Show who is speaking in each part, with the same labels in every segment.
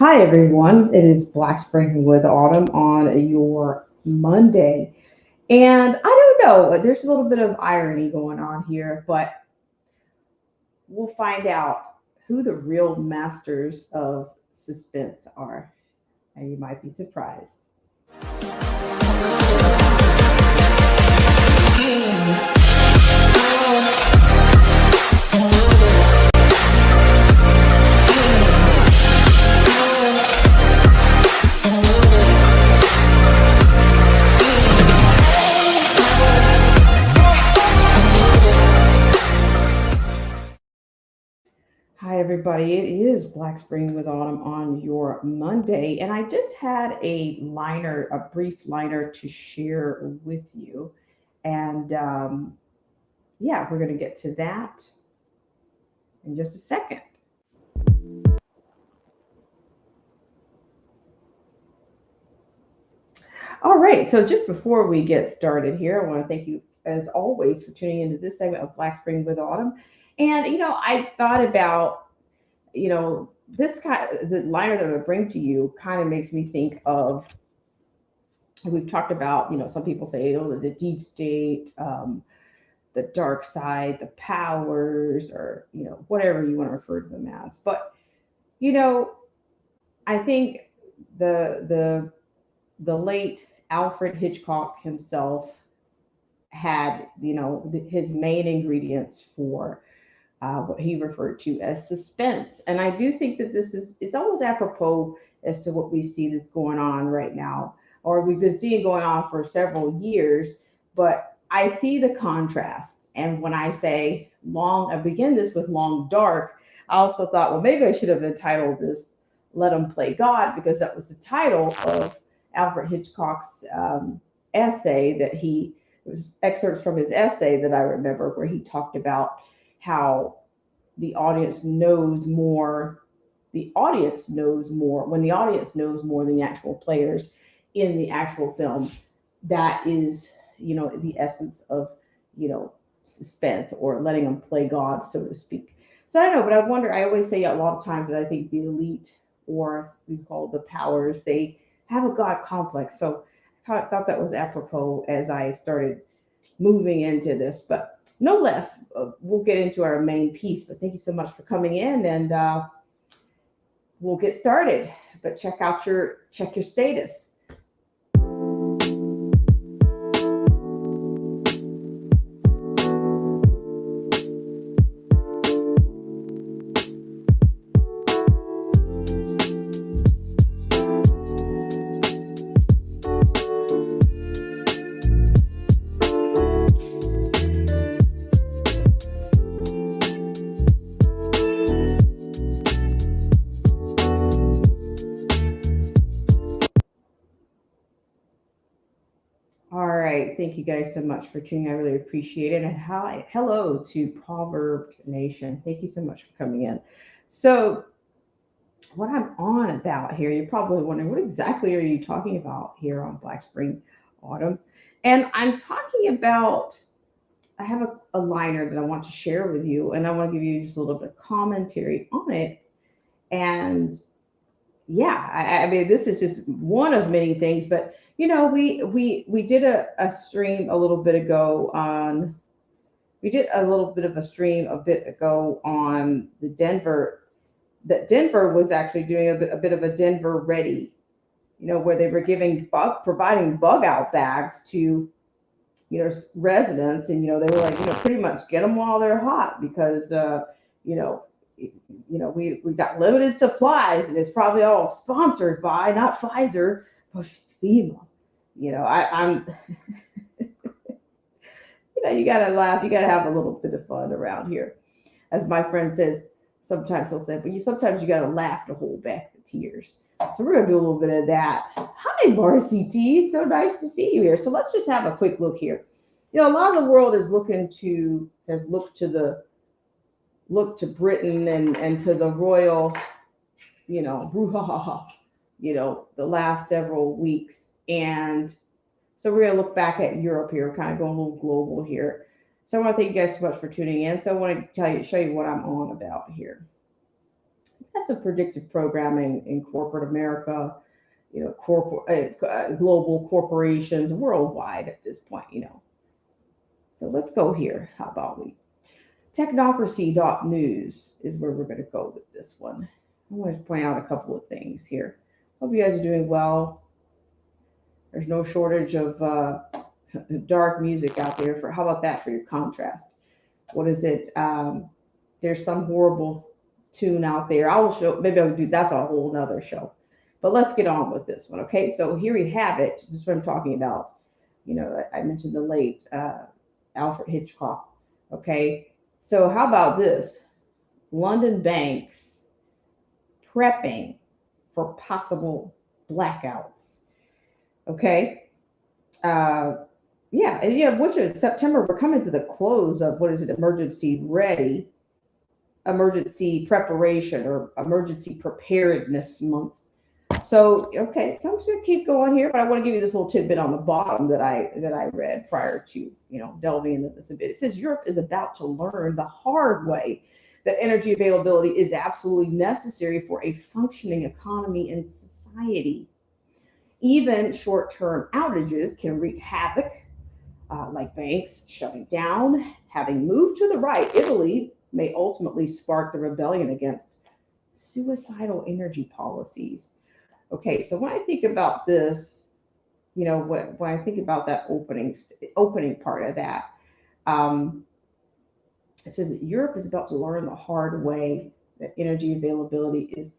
Speaker 1: Hi, everyone. It is Black Spring with Autumn on your Monday. And I don't know, there's a little bit of irony going on here, but we'll find out who the real masters of suspense are. And you might be surprised. Hi, everybody. It is Black Spring with Autumn on your Monday. And I just had a brief liner to share with you. And yeah, we're going to get to that in just a second. All right. So just before we get started here, I want to thank you, as always, for tuning into this segment of Black Spring with Autumn. And, I thought about, this kind the liner that I bring to you kind of makes me think of, we've talked about, some people say, oh, the deep state, the dark side, the powers, or, whatever you want to refer to them as. But, you know, I think the the late Alfred Hitchcock himself had, his main ingredients for what he referred to as suspense. And I do think that it's almost apropos as to what we see that's going on right now, or we've been seeing going on for several years. But I see the contrast. And when I say long, I begin this with Long Dark. I also thought, well, maybe I should have entitled this Let 'em Play God, because that was the title of Alfred Hitchcock's essay that he, it was excerpts from his essay that I remember, where he talked about how the audience knows more. The audience knows more when the audience knows more than the actual players in the actual film. That is, the essence of, you know, suspense, or letting them play God, so to speak. So I don't know, but I wonder. I always say a lot of times that I think the elite, or we call the powers, they have a God complex. So I thought that was apropos as I started moving into this. But no less, we'll get into our main piece. But thank you so much for coming in, and we'll get started. But check your status. All right, thank you guys so much for tuning. I really appreciate it. And hi, hello to Proverb Nation. Thank you so much for coming in. So, what I'm on about here, you're probably wondering, what exactly are you talking about here on Black Spring Autumn? And I'm talking about, I have a liner that I want to share with you, and I want to give you just a little bit of commentary on it. And yeah, I mean, this is just one of many things. But we did a stream a little bit ago on, we did a little bit of a stream a bit ago on the Denver, that Denver was actually doing a bit of a Denver ready, where they were providing bug out bags to, residents. And they were like, pretty much get them while they're hot, because you know, we got limited supplies, and it's probably all sponsored by not Pfizer but FEMA. I'm you gotta laugh, you gotta have a little bit of fun around here. As my friend says, sometimes he'll say, but sometimes you gotta laugh to hold back the tears. So we're gonna do a little bit of that. Hi, Marcy T. So nice to see you here. So let's just have a quick look here. A lot of the world is has looked to Britain and to the royal, brouhaha, the last several weeks. And so we're going to look back at Europe here, kind of going a little global here. So I want to thank you guys so much for tuning in. So I want to show you what I'm on about here. That's a predictive programming in corporate America, global corporations worldwide at this point. So let's go here. How about we? Technocracy.news is where we're going to go with this one. I want to point out a couple of things here. Hope you guys are doing well. There's no shortage of dark music out there. How about that for your contrast? What is it? There's some horrible tune out there. I will show. Maybe I'll do. That's a whole nother show. But let's get on with this one, okay? So here we have it. This is what I'm talking about. I mentioned the late Alfred Hitchcock. Okay. So how about this? London banks prepping for possible blackouts. Okay. Which is September. We're coming to the close of emergency preparation or emergency preparedness month. So, okay, so I'm just gonna keep going here, but I want to give you this little tidbit on the bottom that I read prior to delving into this a bit. It says Europe is about to learn the hard way that energy availability is absolutely necessary for a functioning economy and society. Even short-term outages can wreak havoc, like banks shutting down. Having moved to the right, Italy may ultimately spark the rebellion against suicidal energy policies. Okay, so when I think about this, when I think about that opening part of that, it says that Europe is about to learn the hard way that energy availability is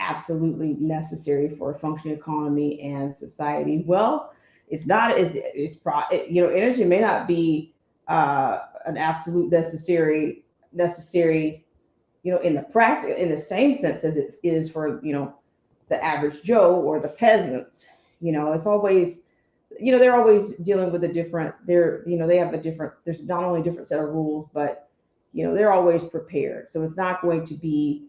Speaker 1: absolutely necessary for a functioning economy and society. Well, it's not as energy may not be an absolute necessary in the same sense as it is for the average Joe or the peasants. It's always, they're always dealing with they have a different, there's not only a different set of rules, but, they're always prepared. So it's not going to be,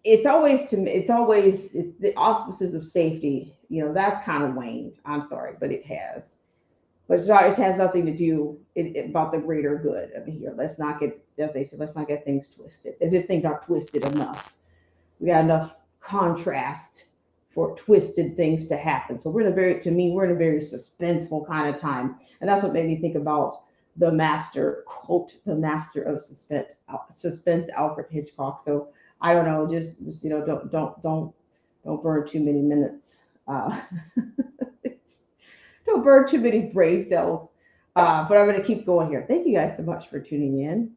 Speaker 1: it's the auspices of safety, that's kind of waned. I'm sorry, but it has. But it has nothing to do about the greater good. I mean, here, let's not get, as they say, let's not get things twisted. As if things are twisted enough. We got enough contrast for twisted things to happen. So we're in a very suspenseful kind of time. And that's what made me think about the master of suspense, Alfred Hitchcock. So I don't know, just don't burn too many minutes. Don't burn too many brain cells. But I'm going to keep going here. Thank you guys so much for tuning in.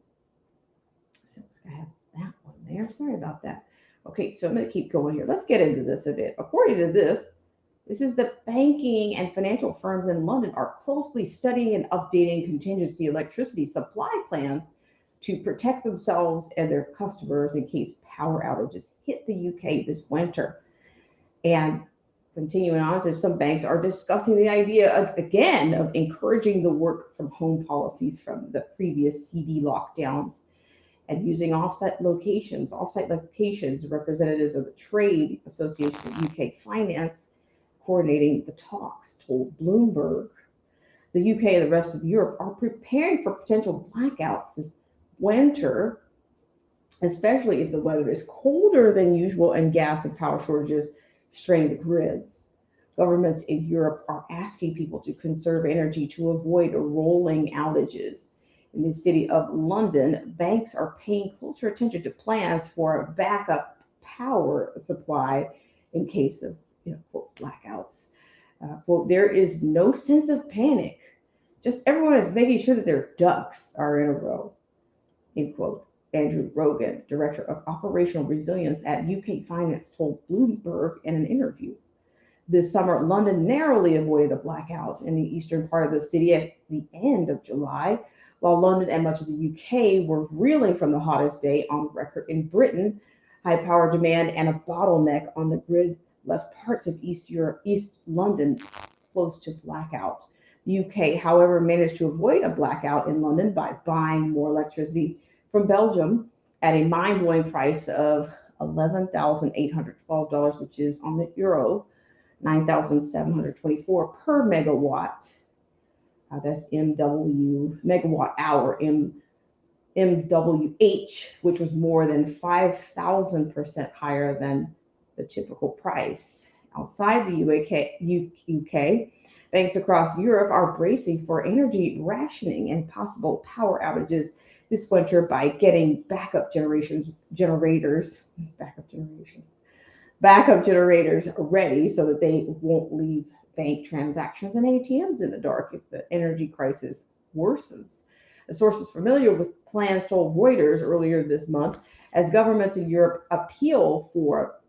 Speaker 1: So I have that one there. Sorry about that. Okay, so I'm going to keep going here. Let's get into this a bit. According to this is the banking and financial firms in London are closely studying and updating contingency electricity supply plans to protect themselves and their customers in case power outages hit the UK this winter. And continuing on, says some banks are discussing the idea again of encouraging the work from home policies from the previous CD lockdowns and using offsite locations. Representatives of the Trade Association of UK Finance coordinating the talks told Bloomberg. The UK and the rest of Europe are preparing for potential blackouts this winter, especially if the weather is colder than usual and gas and power shortages strain the grids. Governments in Europe are asking people to conserve energy to avoid rolling outages. In the city of London, banks are paying closer attention to plans for a backup power supply in case of, quote, blackouts. Quote, there is no sense of panic. Just everyone is making sure that their ducks are in a row, end quote. Andrew Rogan, Director of Operational Resilience at UK Finance, told Bloomberg in an interview. This summer, London narrowly avoided a blackout in the eastern part of the city at the end of July, while London and much of the UK were reeling from the hottest day on record in Britain. High power demand and a bottleneck on the grid left parts of East London close to blackout. The UK, however, managed to avoid a blackout in London by buying more electricity from Belgium at a mind-blowing price of $11,812, which is on the euro 9,724 per megawatt. That's MW megawatt hour, MWH, which was more than 5,000% higher than the typical price. Outside the UK, banks across Europe are bracing for energy rationing and possible power outages this winter by getting backup generators ready so that they won't leave bank transactions and ATMs in the dark if the energy crisis worsens. A sources familiar with plans told Reuters earlier this month, as governments in Europe appeal for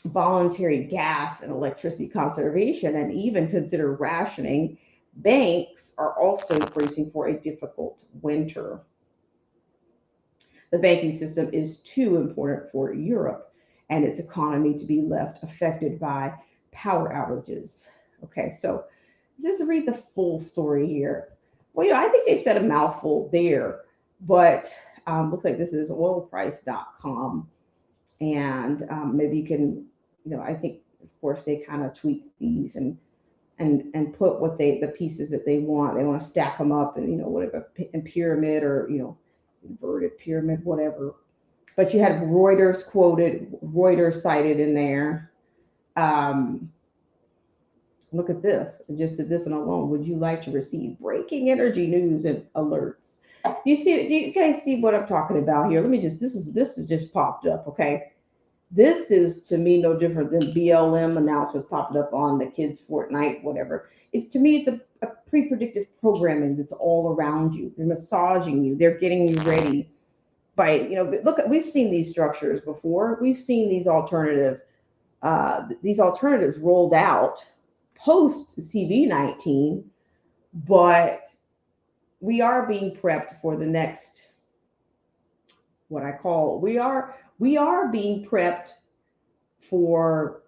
Speaker 1: voluntary gas and electricity conservation and even consider rationing, banks are also bracing for a difficult winter. The banking system is too important for Europe and its economy to be left affected by power outages. Okay, so just to read the full story here. Well, I think they've said a mouthful there, but looks like this is oilprice.com. And maybe you can, I think, of course, they kind of tweak these and put the pieces that they want. They want to stack them up and, whatever, in pyramid or, inverted pyramid, whatever. But you had Reuters cited in there. Look at this. Just did this one alone. Would you like to receive breaking energy news and alerts? Do you guys see what I'm talking about here? This is just popped up, okay? This is to me no different than BLM announcements popped up on the kids' Fortnite, whatever. It's a pre-predictive programming that's all around you. They're massaging you. They're getting you ready by, we've seen these structures before. We've seen these alternatives rolled out post CV-19, but we are being prepped for the next, we are being prepped for,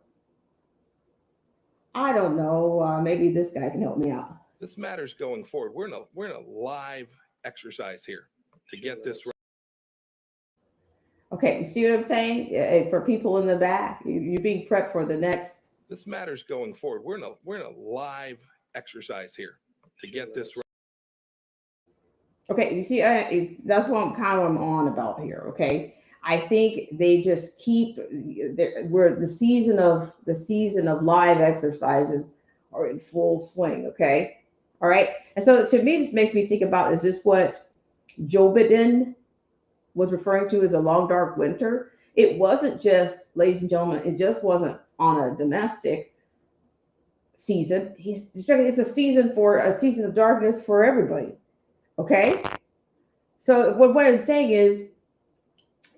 Speaker 1: I don't know, maybe this guy can help me out.
Speaker 2: This matters going forward. We're in a live exercise here to get this right.
Speaker 1: Okay, you see what I'm saying? For people in the back, you're being prepped for the next.
Speaker 2: This matters going forward. We're in a live exercise here to get this right.
Speaker 1: Okay, you see, that's what I'm on about here. Okay, I think they just keep where the season of live exercises are in full swing. Okay, all right, and so to me, this makes me think about: is this what Joe Biden was referring to as a long dark winter? It wasn't just, ladies and gentlemen, it just wasn't on a domestic season. It's a season of darkness for everybody. Okay, so what I'm saying is,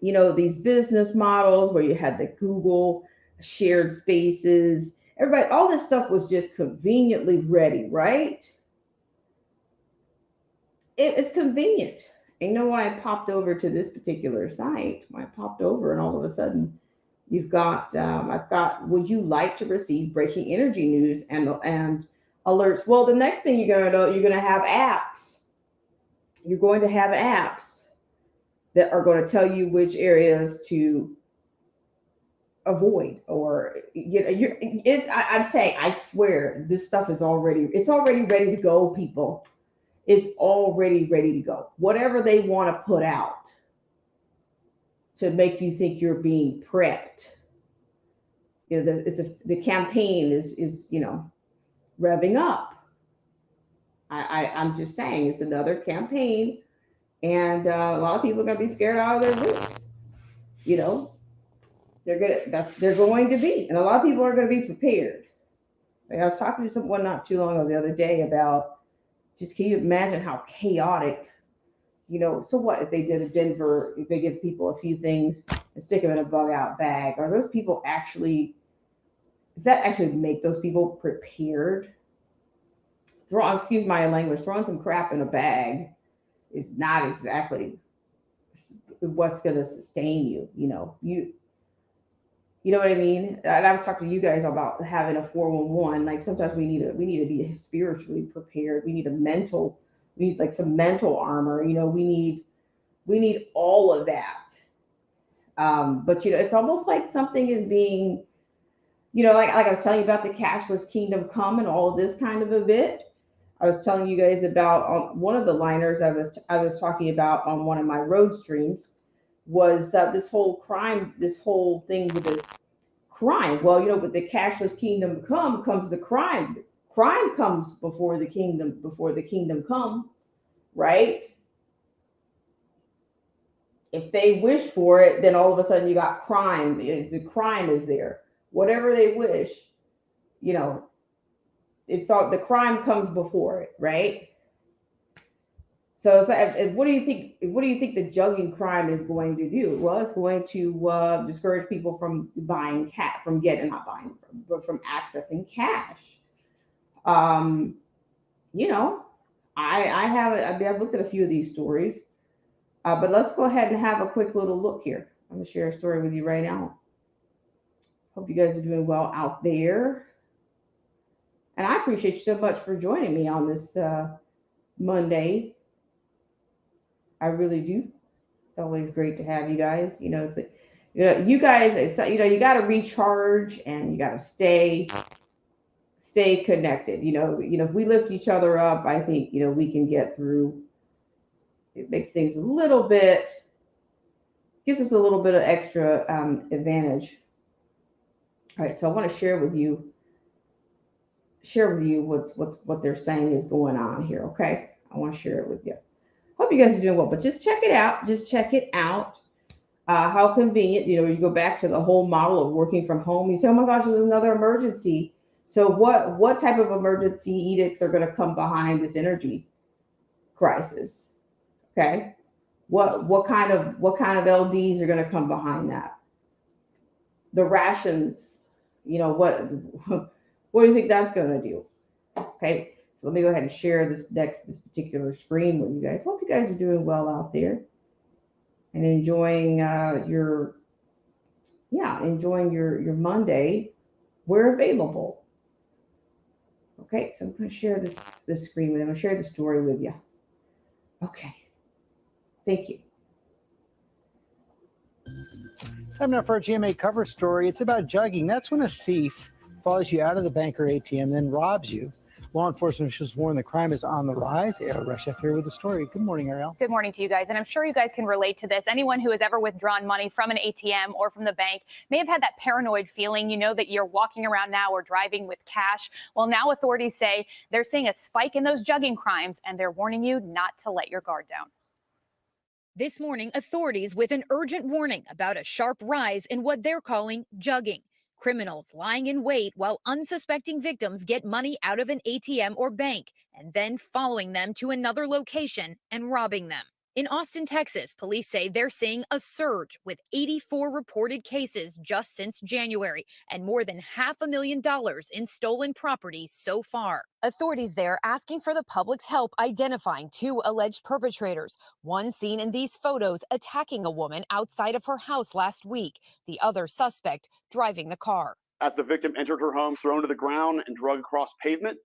Speaker 1: these business models where you had the Google shared spaces, everybody, all this stuff was just conveniently ready, right? It's convenient. And why I popped over to this particular site? I popped over, and all of a sudden, you've got I've got. Would you like to receive breaking energy news and alerts? Well, the next thing you're going to have apps. You're going to have apps that are going to tell you which areas to avoid, or I'm saying, I swear, this stuff is already ready to go, people. It's already ready to go. Whatever they want to put out to make you think you're being prepped. The campaign is revving up. I'm just saying, it's another campaign, and a lot of people are going to be scared out of their wits. They're going to be, and a lot of people are going to be prepared. I was talking to someone not too long ago the other day about, just can you imagine how chaotic So what if they did a Denver, if they give people a few things and stick them in a bug out bag? Are those people actually, does that actually make those people prepared? Excuse my language, throwing some crap in a bag is not exactly what's going to sustain you. You know what I mean? And I was talking to you guys about having a 411. Like sometimes we need to be spiritually prepared. We need like some mental armor. We need all of that. But it's almost like something is being, like I was telling you about the cashless kingdom come and all of this kind of a bit. I was telling you guys about on one of the liners I was talking about on one of my road streams was this whole thing with the crime. Well, with the cashless kingdom come comes the crime. Crime comes before the kingdom come, right? If they wish for it, then all of a sudden you got crime. The crime is there. Whatever they wish, you know, it's all the crime comes before it, right? So, what do you think? What do you think the jugging crime is going to do? Well, it's going to discourage people from buying cat, from getting not buying, but from accessing cash. Um, you know, I have I mean, I've looked at a few of these stories, but let's go ahead and have a quick little look here. I'm gonna share a story with you right now. Hope you guys are doing well out there, and I appreciate you so much for joining me on this Monday. I really do. It's always great to have you guys. You guys. You got to recharge and you got to stay connected. If we lift each other up, I think we can get through. It makes things a little bit, gives us a little bit of extra advantage. All right, so I want to share with you what they're saying is going on here. Okay, I want to share it with you. Hope you guys are doing well, but just check it out. Just check it out. How convenient. You go back to the whole model of working from home. You say, oh my gosh, there's another emergency. So what type of emergency edicts are going to come behind this energy crisis? Okay. What kind of LDs are going to come behind that? The rations, what what do you think that's going to do? Okay. So let me go ahead and share this particular screen with you guys. Hope you guys are doing well out there and enjoying your Monday. We're available. Okay, so I'm going to share this screen with you. I'm going to share the story with you. Okay, thank you.
Speaker 3: Time now for our GMA cover story. It's about jugging. That's when a thief follows you out of the bank or ATM, then robs you. Law enforcement officials warn the crime is on the rise. Ariel Reshef here with the story. Good morning, Ariel.
Speaker 4: Good morning to you guys. And I'm sure you guys can relate to this. Anyone who has ever withdrawn money from an ATM or from the bank may have had that paranoid feeling, that you're walking around now or driving with cash. Well, now authorities say they're seeing a spike in those jugging crimes, and they're warning you not to let your guard down.
Speaker 5: This morning, authorities with an urgent warning about a sharp rise in what they're calling jugging. Criminals lying in wait while unsuspecting victims get money out of an ATM or bank and then following them to another location and robbing them. In Austin, Texas, police say they're seeing a surge with 84 reported cases just since January and more than $500,000 in stolen property so far. Authorities there asking for the public's help identifying two alleged perpetrators, one seen in these photos attacking a woman outside of her house last week, the other suspect driving the car.
Speaker 6: As the victim entered her home, thrown to the ground and drug across pavement,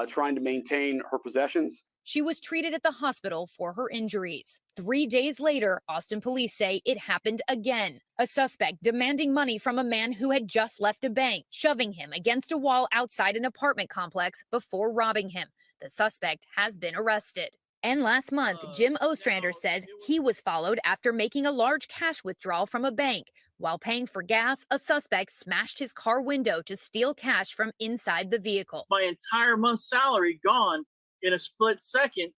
Speaker 6: trying to maintain her possessions.
Speaker 5: She was treated at the hospital for her injuries. 3 days later, Austin police say it happened again. A suspect demanding money from a man who had just left a bank, shoving him against a wall outside an apartment complex before robbing him. The suspect has been arrested. And last month, Jim Ostrander says he was followed after making a large cash withdrawal from a bank. While paying for gas, a suspect smashed his car window to steal cash from inside the vehicle.
Speaker 7: My entire month's salary gone in a split second.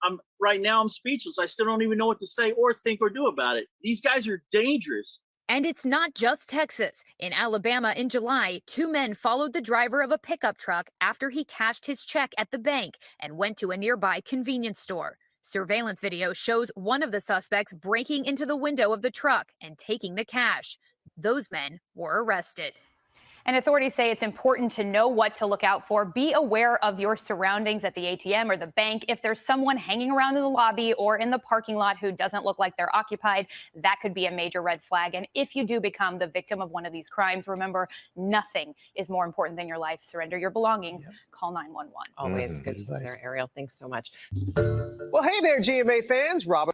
Speaker 7: I'm right now I'm speechless. I still don't even know what to say or think or do about it. These guys are dangerous.
Speaker 5: And it's not just Texas. In Alabama in July, two men followed the driver of a pickup truck after he cashed his check at the bank and went to a nearby convenience store. Surveillance video shows one of the suspects breaking into the window of the truck and taking the cash. Those men were arrested.
Speaker 4: And authorities say it's important to know what to look out for. Be aware of your surroundings at the ATM or the bank. If there's someone hanging around in the lobby or in the parking lot who doesn't look like they're occupied, that could be a major red flag. And if you do become the victim of one of these crimes, remember, nothing is more important than your life. Surrender your belongings.
Speaker 3: Yep.
Speaker 4: Call 911.
Speaker 8: Always
Speaker 3: Mhm.
Speaker 8: good
Speaker 3: Good
Speaker 8: tips
Speaker 3: advice.
Speaker 8: there, Ariel. Thanks so much.
Speaker 9: Well, hey there, GMA fans. Robin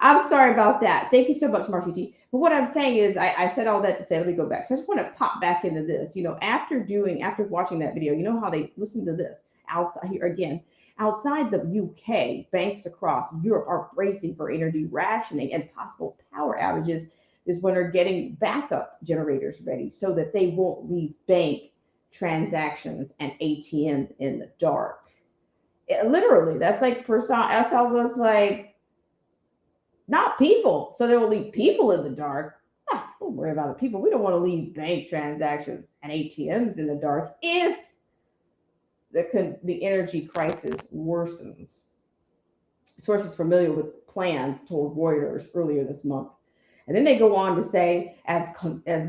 Speaker 1: I'm sorry about that. Thank you so much, Marcy T. But what I'm saying is, I said all that to say, let me go back. So I just want to pop back into this. After watching that video, you know how they listen to this outside here again. Outside the UK, banks across Europe are bracing for energy rationing and possible power outages is when they're getting backup generators ready so that they won't leave bank transactions and ATMs in the dark. Literally, that's like that's almost like not people. So they will leave people in the dark. Don't worry about the people. We don't want to leave bank transactions and ATMs in the dark if the energy crisis worsens. Sources familiar with plans told Reuters earlier this month. And then they go on to say, as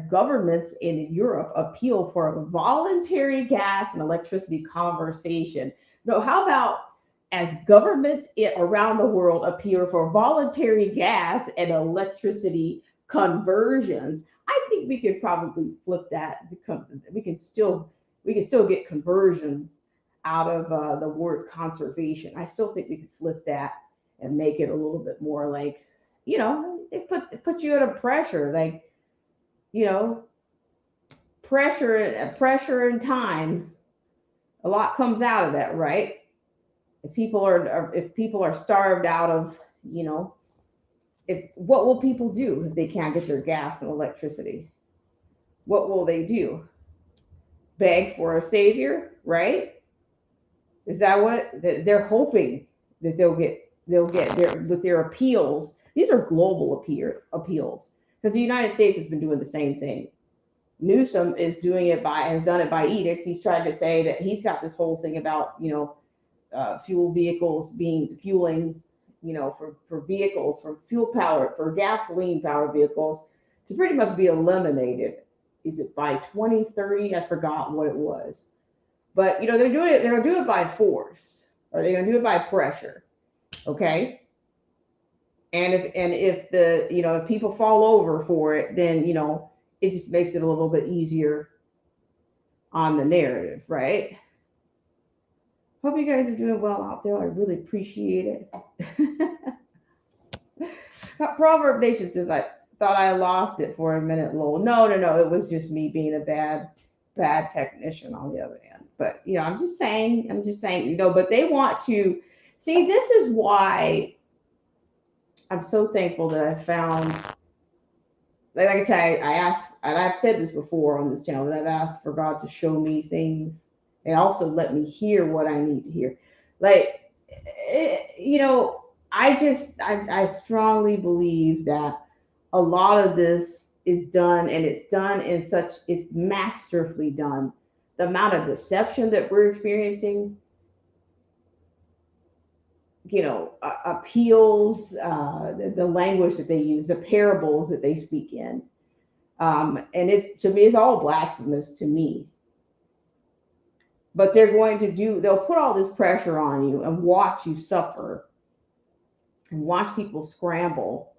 Speaker 1: governments in Europe appeal for a voluntary gas and electricity conversation. No, how about as governments around the world appeal for voluntary gas and electricity conversions? I think we could probably flip that. We can still get conversions out of the word conservation. I still think we could flip that and make it a little bit more like, it puts you under pressure, like, pressure and time. A lot comes out of that, right? If people are starved out of, if what will people do if they can't get their gas and electricity? What will they do? Beg for a savior, right? Is that what they're hoping that they'll get with their appeals? These are global appeals because the United States has been doing the same thing. Newsom has done it by edict. He's tried to say that he's got this whole thing about fuel vehicles fueling, for vehicles, for fuel power, for gasoline powered vehicles to pretty much be eliminated. Is it by 2030? I forgot what it was. But they're going to do it by force, or they're going to do it by pressure. Okay. And if the, if people fall over for it, then, it just makes it a little bit easier on the narrative, right? Hope you guys are doing well out there. I really appreciate it. Proverb Nation says, I thought I lost it for a minute, lol. No. It was just me being a bad technician on the other end. But, I'm just saying, but they want to see, this is why I'm so thankful that I found, like I said, I asked, and I've said this before on this channel, that I've asked for God to show me things and also let me hear what I need to hear. Like, I strongly believe that a lot of this is done, and it's masterfully done. The amount of deception that we're experiencing, appeals, the language that they use, the parables that they speak in. And to me, it's all blasphemous to me. But they'll put all this pressure on you and watch you suffer and watch people scramble.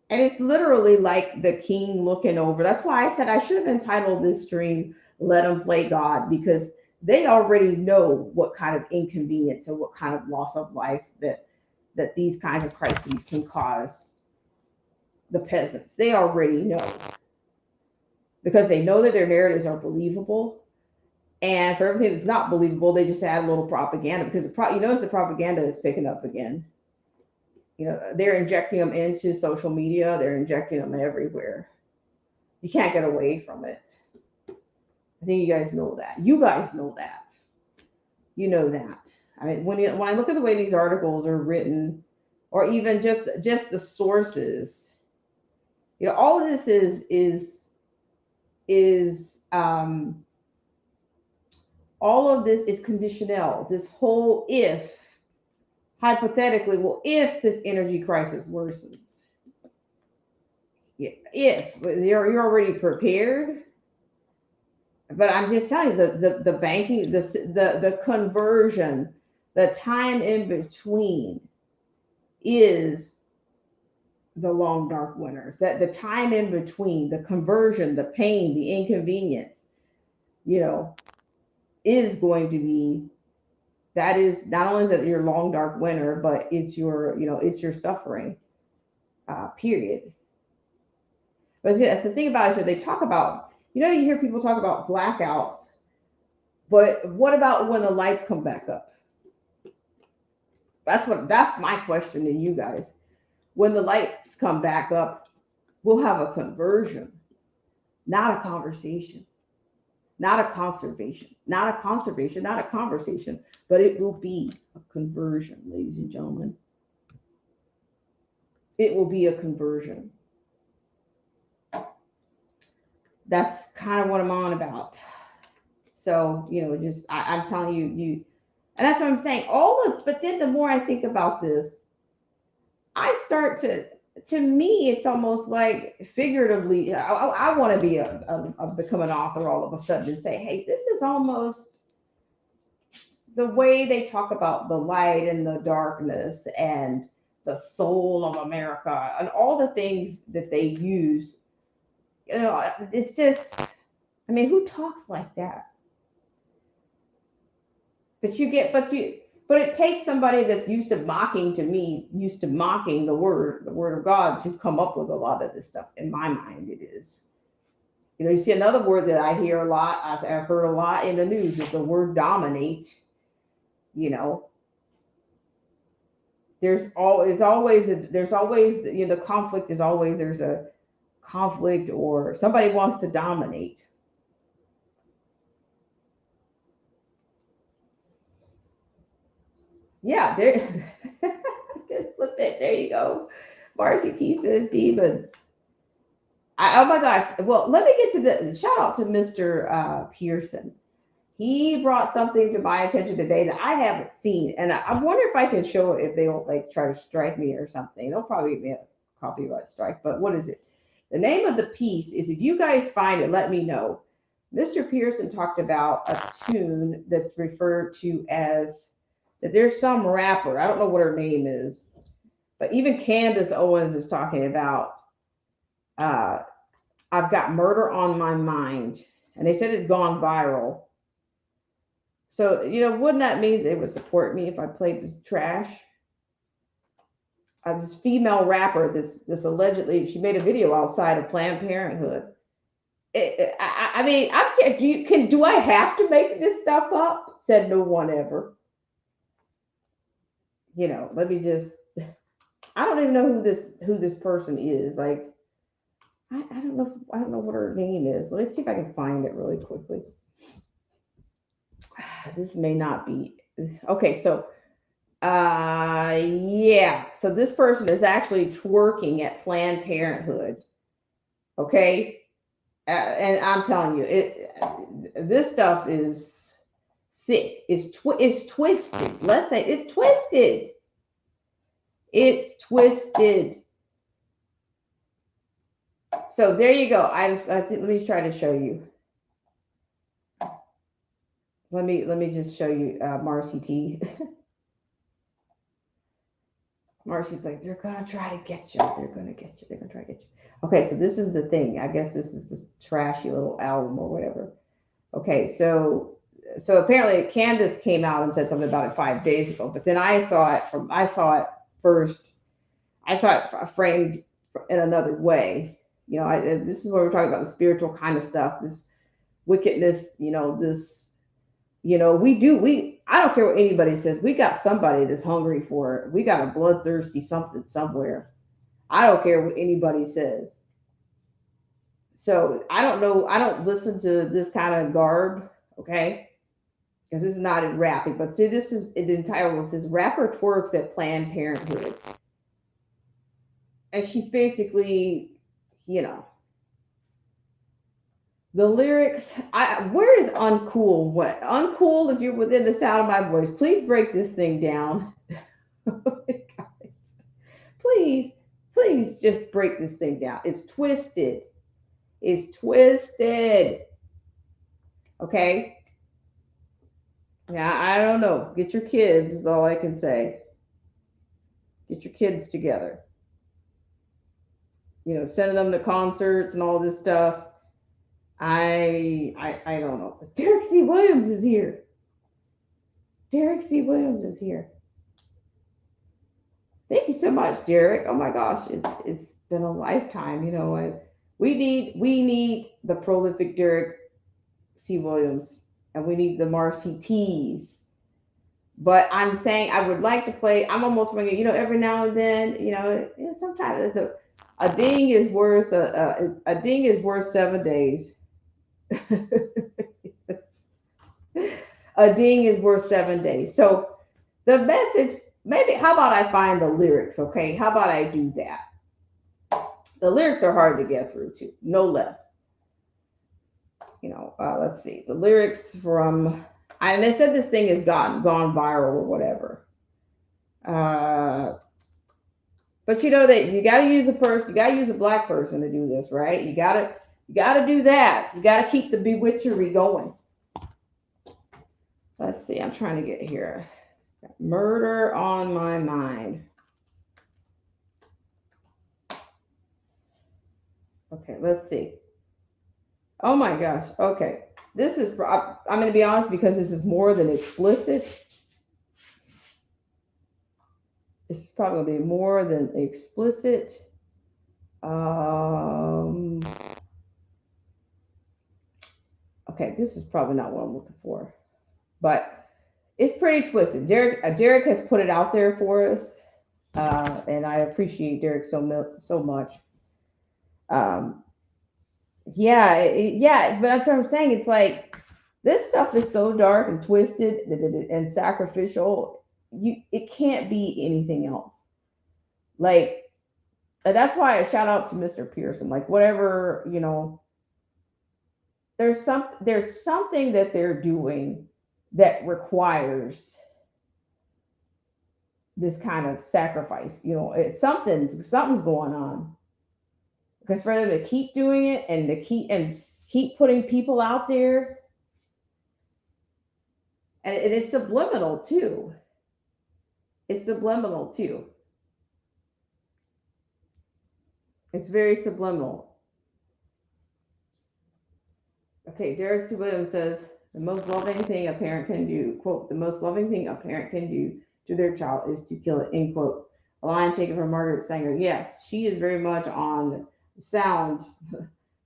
Speaker 1: And it's literally like the king looking over. That's why I said I should have entitled this stream, Let Them Play God, because they already know what kind of inconvenience and what kind of loss of life that these kinds of crises can cause the peasants. They already know, because they know that their narratives are believable. And for everything that's not believable, they just add a little propaganda, because you notice the propaganda is picking up again. They're injecting them into social media. They're injecting them everywhere. You can't get away from it. I think you guys know that. You guys know that. You know that. I mean, when I look at the way these articles are written, or even just the sources, all of this is all of this is conditional. This whole if, hypothetically, well, if this energy crisis worsens, if you're already prepared. But I'm just telling you, the banking, the conversion, the time in between is the long dark winter. That the time in between, the conversion, the pain, the inconvenience, is going to be, that is not only is it your long dark winter, but it's your, it's your suffering, period. But see, that's the thing about it. So they talk about, you hear people talk about blackouts, but what about when the lights come back up? That's my question to you guys. When the lights come back up, we'll have a conversion, not a conversation, not a conservation, not a conversation, but it will be a conversion, ladies and gentlemen. It will be a conversion. That's kind of what I'm on about. So, I'm telling you, and that's what I'm saying. But then the more I think about this, I start to me, it's almost like figuratively, I want to be become an author all of a sudden and say, hey, this is almost the way they talk about the light and the darkness and the soul of America and all the things that they use. It's just, I mean, who talks like that? But it takes somebody that's used to mocking the word of God to come up with a lot of this stuff. In my mind, it is. You see another word that I hear a lot, I've heard a lot in the news, is the word dominate. There's always the conflict is always, there's a conflict or somebody wants to dominate. Yeah, there. Just flip it. There you go. Marcy T says demons. Oh my gosh. Well, let me get to the shout out to Mr. Pearson. He brought something to my attention today that I haven't seen, and I wonder if I can show it if they don't try to strike me or something. They'll probably give me a copyright strike. But what is it? The name of the piece is, if you guys find it, let me know. Mr. Pearson talked about a tune that's referred to as, that there's some rapper, I don't know what her name is, But even Candace Owens is talking about, I've got murder on my mind. And they said it's gone viral. So, wouldn't that mean they would support me if I played this trash? This female rapper, this allegedly, she made a video outside of Planned Parenthood. I mean, I'm saying, do I have to make this stuff up? Said no one ever. Let me just. I don't even know who this person is. Like, I don't know. I don't know what her name is. Let's see if I can find it really quickly. This may not be okay. So, yeah. So this person is actually twerking at Planned Parenthood. Okay. And I'm telling you, this stuff is sick. It's twisted. Let's say it's twisted. It's twisted. So there you go. Let me try to show you. Let me just show you Marcy T. Marcy's like, they're gonna try to get you. They're gonna get you. They're gonna try to get you. Okay, so this is the thing. I guess this is this trashy little album or whatever. Okay, so apparently Candace came out and said something about it 5 days ago, but then I saw it first. I saw it framed in another way. This is where we're talking about the spiritual kind of stuff, this wickedness. I don't care what anybody says. We got somebody that's hungry for it. We got a bloodthirsty something somewhere. I don't care what anybody says. So I don't know. I don't listen to this kind of garb, okay? Because this is not in rapping. But see, this is the title. It says rapper twerks at Planned Parenthood. And she's basically, the lyrics. Where is uncool? What uncool? If you're within the sound of my voice, please break this thing down. Guys, please just break this thing down. It's twisted. It's twisted. Okay. Yeah, I don't know. Get your kids is all I can say. Get your kids together. Sending them to concerts and all this stuff. I don't know. Derek C. Williams is here. Derek C. Williams is here. Thank you so much, Derek. Oh my gosh, it's been a lifetime. We need the prolific Derek C. Williams, and we need the Marcy T's. But I'm saying I would like to play. I'm almost bringing, every now and then, sometimes it's a ding is worth a ding is worth 7 days. A ding is worth 7 days. So the message, maybe, how about I find the lyrics? Okay, how about I do that? The lyrics are hard to get through too, no less. Let's see the lyrics from. And they said this thing has gone viral or whatever. But that you got to use a person, you got to use a black person to do this, right? You got to do that. You got to keep the bewitchery going. Let's see. I'm trying to get here. Murder on my mind. Okay, let's see. Oh my gosh. Okay. This is, I'm going to be honest, because this is more than explicit. This is probably going to be more than explicit. Okay, this is probably not what I'm looking for, but it's pretty twisted. Derek has put it out there for us, and I appreciate Derek so much. Yeah, but that's what I'm saying. It's like this stuff is so dark and twisted and sacrificial. It can't be anything else. Like, that's why I shout out to Mr. Pearson. Like, whatever, there's something that they're doing that requires this kind of sacrifice. It's something's going on. Because for them to keep doing it and to keep putting people out there, and it's subliminal too. It's subliminal too. It's very subliminal. Okay, Derek C. Williams says the most loving thing a parent can do, quote, the most loving thing a parent can do to their child is to kill it, end quote. A line taken from Margaret Sanger. Yes, she is very much on sound,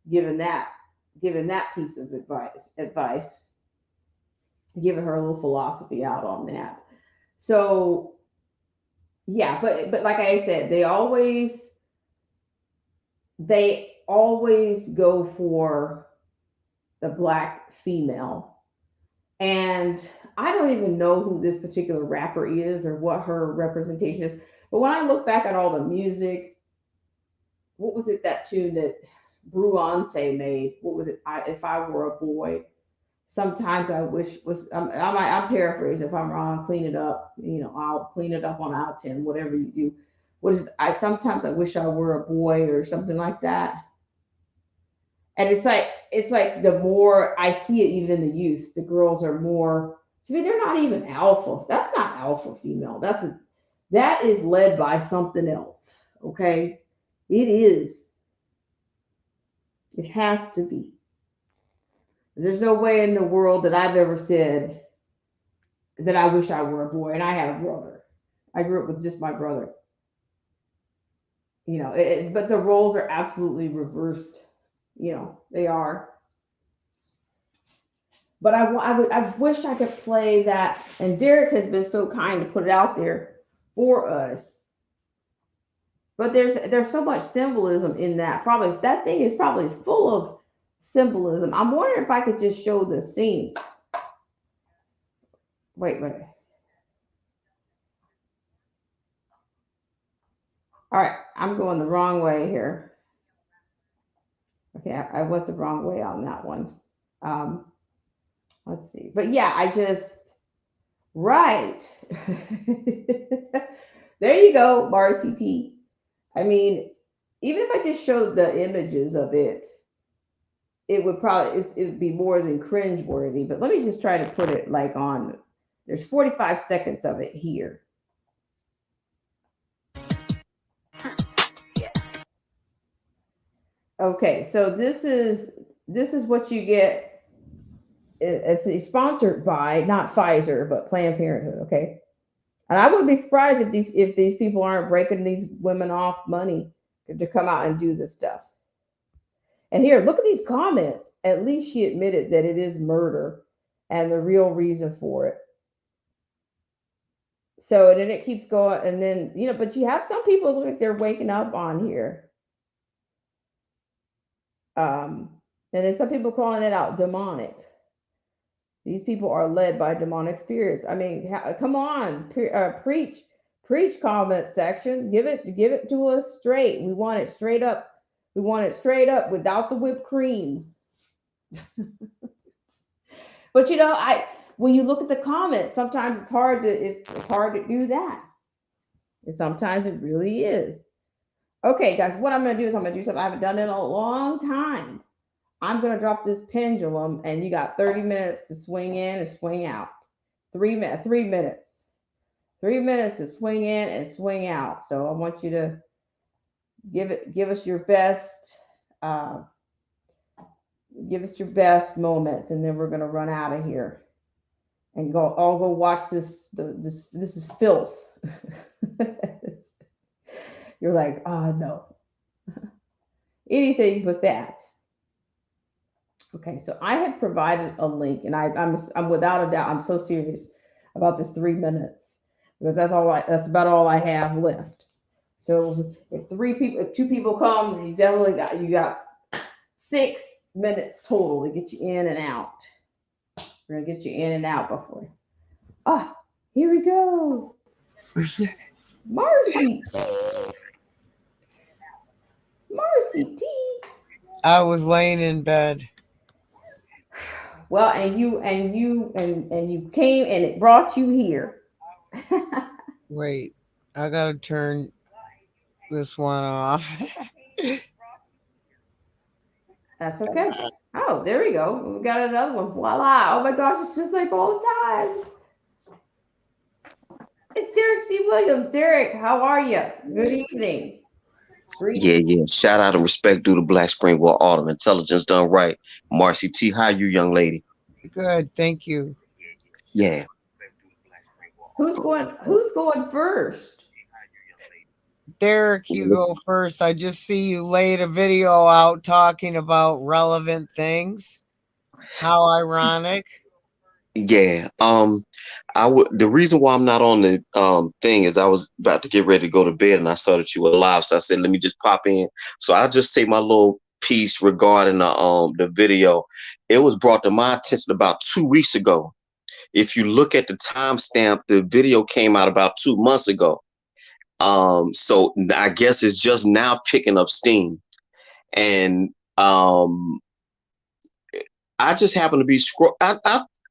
Speaker 1: given that piece of advice, giving her a little philosophy out on that. So yeah, but like I said, they always go for the black female. And I don't even know who this particular rapper is or what her representation is. But when I look back at all the music, what was it, that tune that Beyonce made? What was it? If I Were a Boy. Sometimes I wish was, I'm paraphrasing. If I'm wrong, clean it up. I'll clean it up on out of 10, whatever you do. What is sometimes I wish I were a boy or something like that. And it's like the more I see it, even in the youth, the girls are more, to me, they're not even alpha. That's not alpha female. That is led by something else. Okay. It is. It has to be. There's no way in the world that I've ever said that I wish I were a boy. And I had a brother. I grew up with just my brother. But the roles are absolutely reversed. They are. But I wish I could play that. And Derek has been so kind to put it out there for us. But there's so much symbolism in that. Probably that thing is probably full of symbolism. I'm wondering if I could just show the scenes. Wait. All right, I'm going the wrong way here. Okay, I went the wrong way on that one. Let's see. But yeah, right. There you go, Marcy T. I mean, even if I just showed the images of it, it would be more than cringeworthy. But let me just try to put it like on. There's 45 seconds of it here. Okay, so this is what you get. It's sponsored by not Pfizer but Planned Parenthood. Okay, and I wouldn't be surprised if these people aren't breaking these women off money to come out and do this stuff. And here, look at these comments. At least she admitted that it is murder and the real reason for it. So then it keeps going, and then but you have some people look like they're waking up on here. And then some people calling it out demonic. These people are led by demonic spirits. I mean, come on, preach, comment section. Give it to us straight. We want it straight up. We want it straight up without the whipped cream. But when you look at the comments, sometimes it's hard to do that. And sometimes it really is. Okay, guys, what I'm going to do is I'm going to do something I haven't done in a long time. I'm going to drop this pendulum, and you got 30 minutes to swing in and swing out. 3 minutes. 3 minutes. 3 minutes to swing in and swing out. So I want you to give us your best. Give us your best moments, and then we're going to run out of here and go. I'll go watch this. This is filth. You're like, oh no, anything but that. Okay, so I have provided a link, and I'm without a doubt, I'm so serious about this 3 minutes because that's about all I have left. So if 2 people come, you got 6 minutes total to get you in and out. We're gonna get you in and out before. Here we go. Marcy T.
Speaker 8: I was laying in bed.
Speaker 1: Well, and you came and it brought you here.
Speaker 8: Wait, I gotta turn this one off.
Speaker 1: That's okay. Oh, there we go. We got another one. Voila. Oh my gosh, it's just like all the times. It's Derek C. Williams. Derek, how are you? Good evening.
Speaker 10: Yeah. Shout out and respect due to Black Spring War Autumn. Intelligence done right. Marcy T, how you, young lady?
Speaker 8: Good, thank you.
Speaker 10: Yeah.
Speaker 1: Who's going first?
Speaker 8: Derek, you go first. I just see you laid a video out talking about relevant things. How ironic.
Speaker 10: Yeah. The reason why I'm not on the thing is I was about to get ready to go to bed and I saw that you were live. So I said, let me just pop in. So I'll just say my little piece regarding the video. It was brought to my attention about 2 weeks ago. If you look at the timestamp, the video came out about 2 months ago. So I guess it's just now picking up steam. And I just happened to be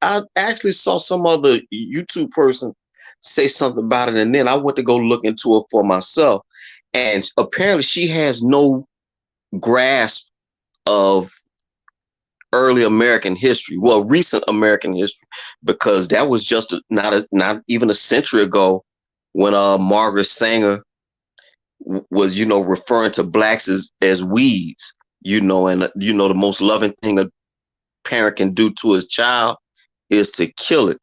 Speaker 10: I actually saw some other YouTube person say something about it, and then I went to go look into it for myself. And apparently she has no grasp of early American history, well, recent American history, because that was just not even a century ago when Margaret Sanger was, referring to blacks as weeds, and the most loving thing a parent can do to his child is to kill it.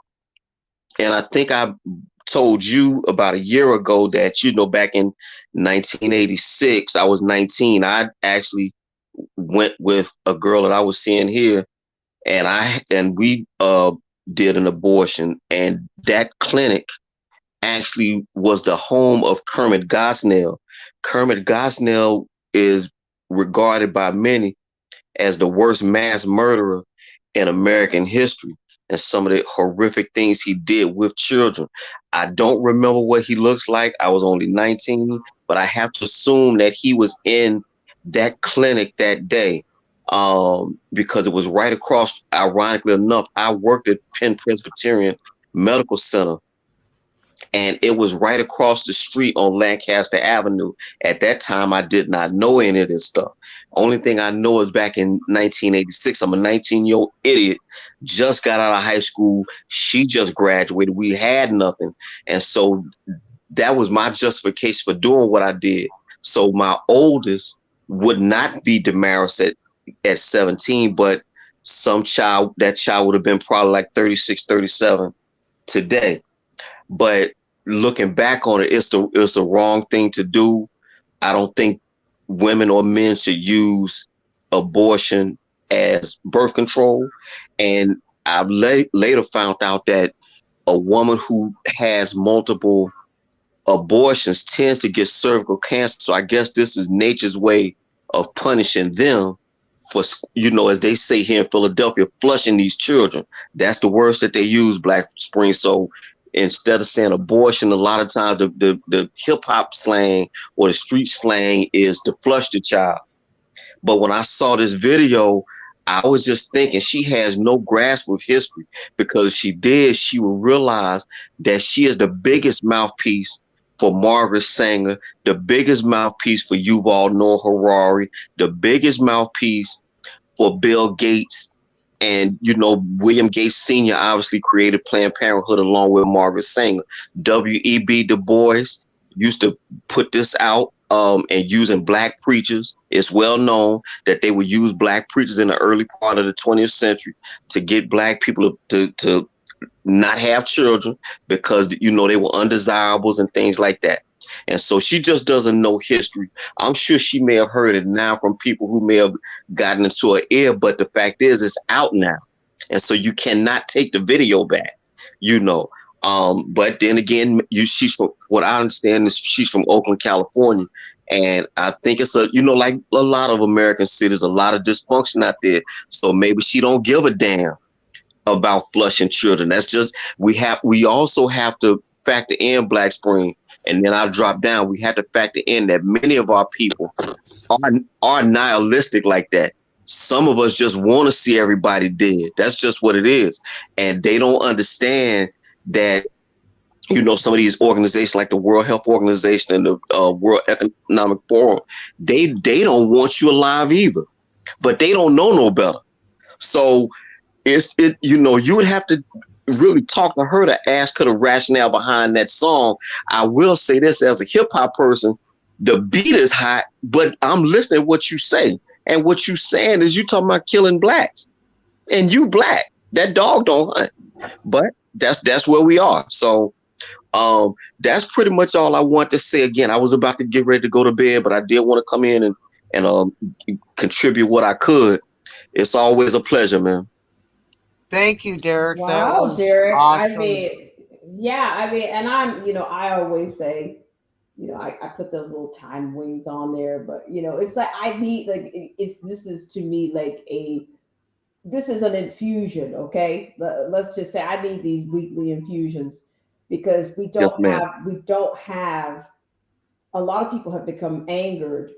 Speaker 10: And I think I told you about a year ago that, back in 1986, I was 19. I actually went with a girl that I was seeing here, and we did an abortion. And that clinic actually was the home of Kermit Gosnell. Kermit Gosnell is regarded by many as the worst mass murderer in American history, and some of the horrific things he did with children. I don't remember what he looks like. I was only 19, but I have to assume that he was in that clinic that day, because it was right across, ironically enough, I worked at Penn Presbyterian Medical Center, and it was right across the street on Lancaster Avenue. At that time, I did not know any of this stuff. Only thing I know is back in 1986, I'm a 19-year-old idiot, just got out of high school. She just graduated. We had nothing. And so that was my justification for doing what I did. So my oldest would not be Damaris at 17, but that child would have been probably like 36, 37 today. But looking back on it, it's the wrong thing to do. I don't think women or men should use abortion as birth control. And I've later found out that a woman who has multiple abortions tends to get cervical cancer. So I guess this is nature's way of punishing them for, as they say here in Philadelphia, flushing these children. That's the words that they use, Black Spring. So instead of saying abortion, a lot of times the hip hop slang or the street slang is to flush the child. But when I saw this video, I was just thinking she has no grasp of history, because she would realize that she is the biggest mouthpiece for Margaret Sanger, the biggest mouthpiece for Yuval Noah Harari, the biggest mouthpiece for Bill Gates. And, William Gates Sr. obviously created Planned Parenthood along with Margaret Sanger. W.E.B. Du Bois used to put this out, and using black preachers. It's well known that they would use black preachers in the early part of the 20th century to get black people to not have children, because, they were undesirables and things like that. And so she just doesn't know history. I'm sure she may have heard it now from people who may have gotten into her ear, but the fact is it's out now. And so you cannot take the video back, but then again, she's from, what I understand is she's from Oakland, California. And I think it's like a lot of American cities, a lot of dysfunction out there. So maybe she don't give a damn about flushing children. That's just, we also have to factor in, Black Spring, and then I'll drop down. We have to factor in that many of our people are nihilistic like that. Some of us just want to see everybody dead. That's just what it is. And they don't understand that, some of these organizations like the World Health Organization and the World Economic Forum, they don't want you alive either, but they don't know no better. So you would have to really talk to her to ask her the rationale behind that song. I will say this, as a hip hop person, the beat is hot, but I'm listening to what you say. And what you saying is you talking about killing blacks. And you black. That dog don't hunt. But that's where we are. So that's pretty much all I want to say. Again, I was about to get ready to go to bed, but I did want to come in and contribute what I could. It's always a pleasure, man.
Speaker 8: Thank you, Derek. That
Speaker 1: Wow,
Speaker 8: was
Speaker 1: Derek.
Speaker 8: awesome.
Speaker 1: I mean, yeah, I mean, and I'm, I always say, I put those little time wings on there, but it's like I need this is to me like this is an infusion, okay? Let's just say I need these weekly infusions because we
Speaker 10: Yes,
Speaker 1: don't
Speaker 10: ma'am.
Speaker 1: have a lot of people have become angered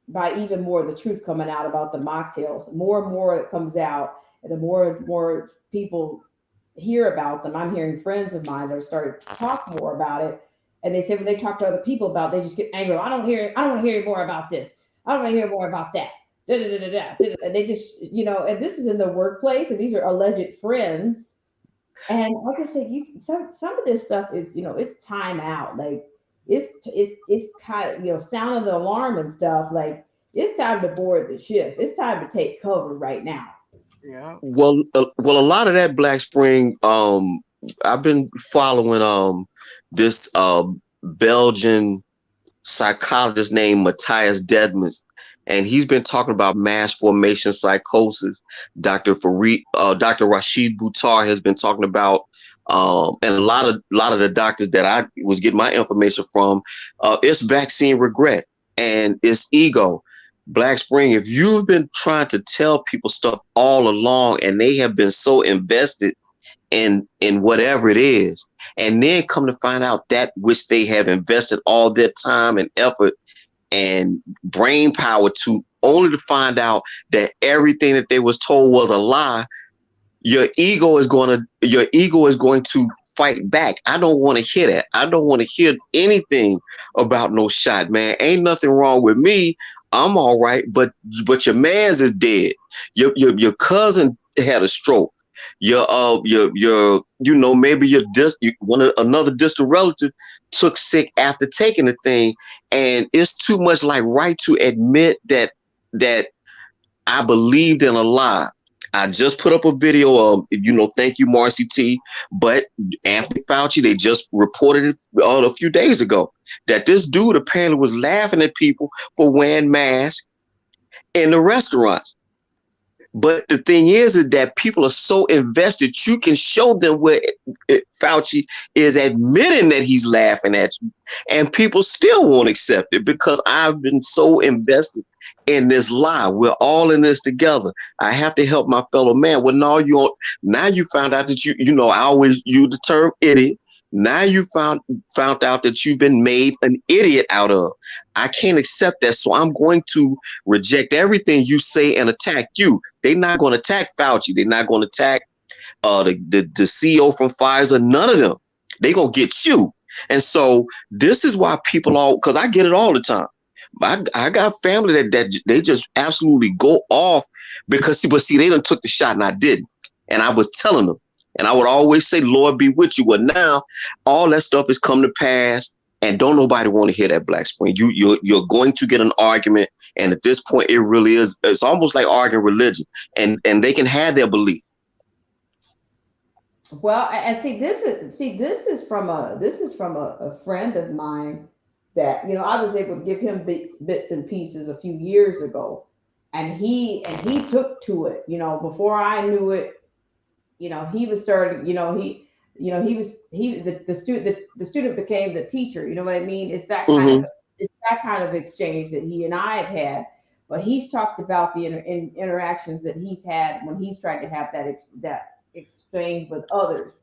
Speaker 1: by even more of the truth coming out about the mocktails. More and more it comes out, and the more and more people hear about them. I'm hearing friends of mine that are starting to talk more about it. And they say when they talk to other people about it, they just get angry. I don't want to hear more about this. I don't want to hear more about that. And they just, and this is in the workplace, and these are alleged friends. And like I said, some of this stuff is, it's time out. Like it's kind of, sounding the alarm and stuff. Like it's time to board the ship. It's time to take cover right now.
Speaker 8: Yeah.
Speaker 10: Well, a lot of that Black Spring, I've been following this Belgian psychologist named Matthias Dedmans, and he's been talking about mass formation psychosis. Dr. Rashid Buttar has been talking about, and a lot of the doctors that I was getting my information from, it's vaccine regret and it's ego. Black Spring, if you've been trying to tell people stuff all along and they have been so invested in whatever it is, and then come to find out that which they have invested all their time and effort and brain power to, only to find out that everything that they was told was a lie, your ego is going to fight back. I don't want to hear that. I don't want to hear anything about no shot, man. Ain't nothing wrong with me. I'm all right, but your man's is dead. Your cousin had a stroke. Maybe another distant relative took sick after taking the thing, and it's too much like right to admit that I believed in a lie. I just put up a video of, thank you, Marcy T. But Anthony Fauci, they just reported it a few days ago that this dude apparently was laughing at people for wearing masks in the restaurants. But the thing is that people are so invested, you can show them where Fauci is admitting that he's laughing at you, and people still won't accept it because I've been so invested in this lie. We're all in this together. I have to help my fellow man. Well, now you found out that I always use the term idiot. Now you found out that you've been made an idiot out of. I can't accept that, so I'm going to reject everything you say and attack you. They're not going to attack Fauci. They're not going to attack the CEO from Pfizer. None of them. They're going to get you. And so this is why people because I get it all the time. I got family that they just absolutely go off because they done took the shot and I didn't. And I was telling them. And I would always say, Lord be with you. Well, now all that stuff has come to pass, and don't nobody want to hear that, Black Spring. You're going to get an argument. And at this point, it really is. It's almost like arguing religion, and they can have their belief.
Speaker 1: Well, and this is from a friend of mine that, I was able to give him bits and pieces a few years ago, and he took to it, before I knew it. He was starting, the student became the teacher. You know what I mean? It's that kind of exchange that he and I have had. But he's talked about the interactions that he's had when he's tried to have that exchange with others.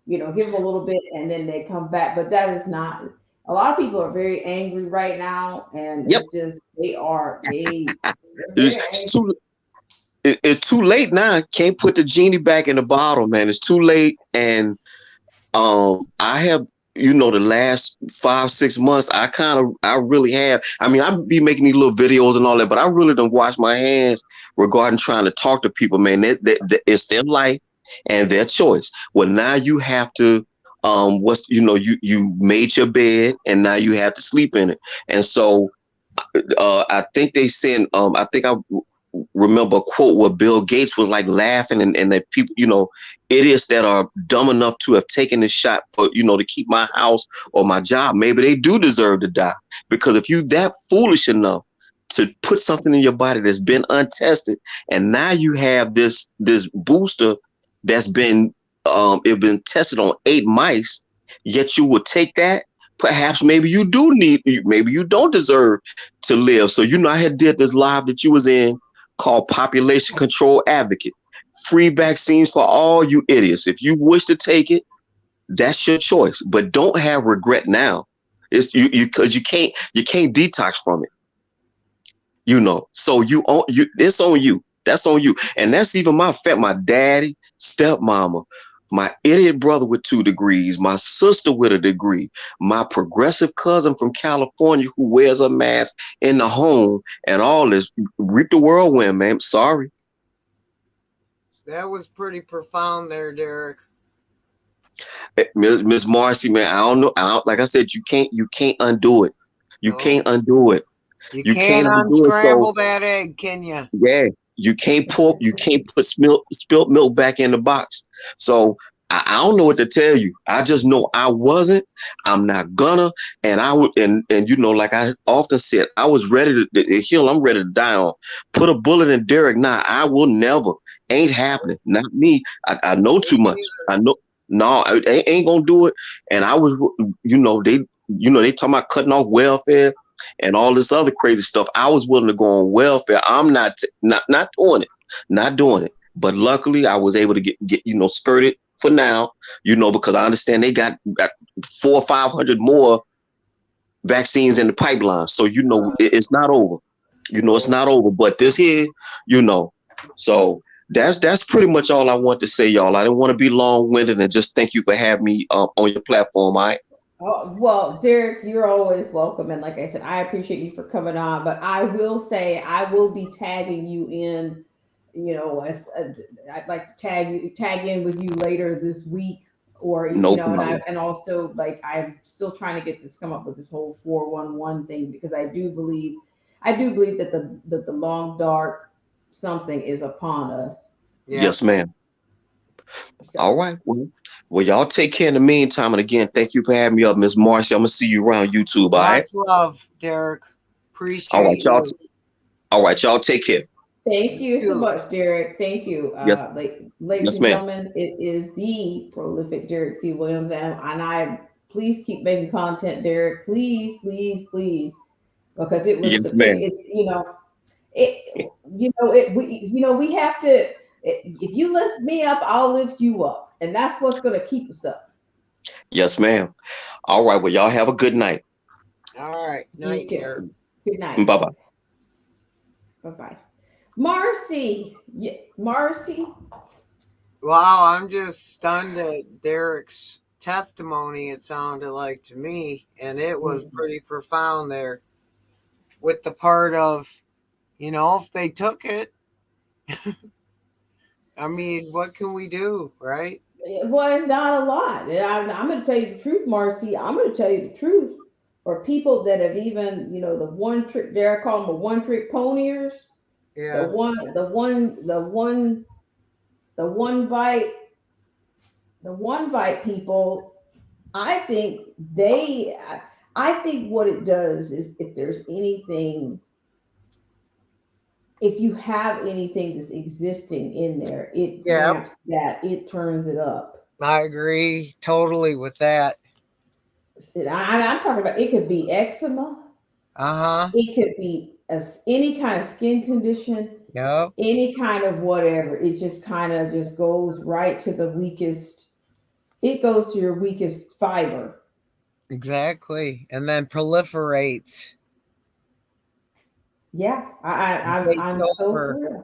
Speaker 1: Give them a little bit and then they come back. But that is not. A lot of people are very angry right now, and it's just
Speaker 10: it's too late now. Can't put the genie back in the bottle, man. It's too late. And I have, the last 5-6 months, I really have. I mean, I be making these little videos and all that, but I really don't wash my hands regarding trying to talk to people, man. It's their life and their choice. Well, now you have to you made your bed and now you have to sleep in it. And so I think they said, I think I remember a quote where Bill Gates was like laughing, and that people, idiots that are dumb enough to have taken this shot for, to keep my house or my job, maybe they do deserve to die. Because if you that foolish enough to put something in your body that's been untested, and now you have this booster that's been tested on 8 mice, yet you would take that, perhaps maybe you don't deserve to live. So, I had did this live that you was in called Population Control Advocate. Free vaccines for all you idiots. If you wish to take it, that's your choice. But don't have regret now. It's because you can't detox from it. So it's on you. That's on you. And that's even my daddy, stepmama, my idiot brother with 2 degrees, my sister with a degree, my progressive cousin from California who wears a mask in the home, and all this. Reap the whirlwind, man. Sorry.
Speaker 8: That was pretty profound there, Derek.
Speaker 10: Miss Marcy, man, I don't know. Like I said, you can't undo it. You can't undo it.
Speaker 8: You can't unscramble that egg, can you?
Speaker 10: Yeah. You can't put spilt milk back in the box. So I don't know what to tell you. I just know I wasn't. I'm not gonna. And I would. And like I often said, I was ready to the hill. I'm ready to die on. Put a bullet in Derek. Nah, I will never. Ain't happening. Not me. I know too much. I know. No, I ain't gonna do it. And I was. They talking about cutting off welfare and all this other crazy stuff. I was willing to go on welfare. I'm not doing it. But luckily, I was able to get skirted for now. Because I understand they got 400 or 500 more vaccines in the pipeline. So it's not over. It's not over. But this here, So that's pretty much all I want to say, y'all. I didn't want to be long-winded, and just thank you for having me on your platform. All right.
Speaker 1: Oh, well, Derek, you're always welcome. And like I said, I appreciate you for coming on, but I will say I will be tagging you in, I'd like to tag in with you later this week, or, and also like, I'm still trying to come up with this whole 411 thing, because I do believe that the long dark something is upon us.
Speaker 10: Yeah. Yes, ma'am. So. All right. Well, y'all take care in the meantime. And again, thank you for having me up, Miss Marcy. I'm gonna see you around YouTube. All right.
Speaker 8: Much love, Derek. Appreciate
Speaker 10: all right, y'all.
Speaker 8: You.
Speaker 10: All right, y'all. Take care.
Speaker 1: Thank you so much, Derek. Thank you.
Speaker 10: Yes.
Speaker 1: Ladies and gentlemen, it is the prolific Derek C. Williams, and I please keep making content, Derek. Please, please, please, because it was.
Speaker 10: Yes, ma'am.
Speaker 1: We have to. If you lift me up, I'll lift you up. And that's what's going to keep us up.
Speaker 10: Yes, ma'am. All right. Well, y'all have a good night.
Speaker 8: All right. Night, Derek.
Speaker 1: Good night.
Speaker 10: Bye-bye.
Speaker 1: Bye-bye. Marcy. Yeah, Marcy.
Speaker 8: Wow, I'm just stunned at Derek's testimony, it sounded like to me. And it was pretty profound there with the part of, if they took it, I mean, what can we do, right?
Speaker 1: Well, it's not a lot. And I'm going to tell you the truth, Marcy. I'm going to tell you the truth. For people that have even, the one trick, Derek call them the one trick poniers.
Speaker 8: Yeah.
Speaker 1: The one bite people. I think what it does is if you have anything that's existing in there, it ramps that, it turns it up.
Speaker 8: I agree totally with that.
Speaker 1: I'm talking about, it could be eczema. It could be any kind of skin condition.
Speaker 8: Yep.
Speaker 1: Any kind of whatever. It just kind of just goes right to the weakest. It goes to your weakest fiber.
Speaker 8: Exactly. And then proliferates.
Speaker 1: Yeah, I'm so clear.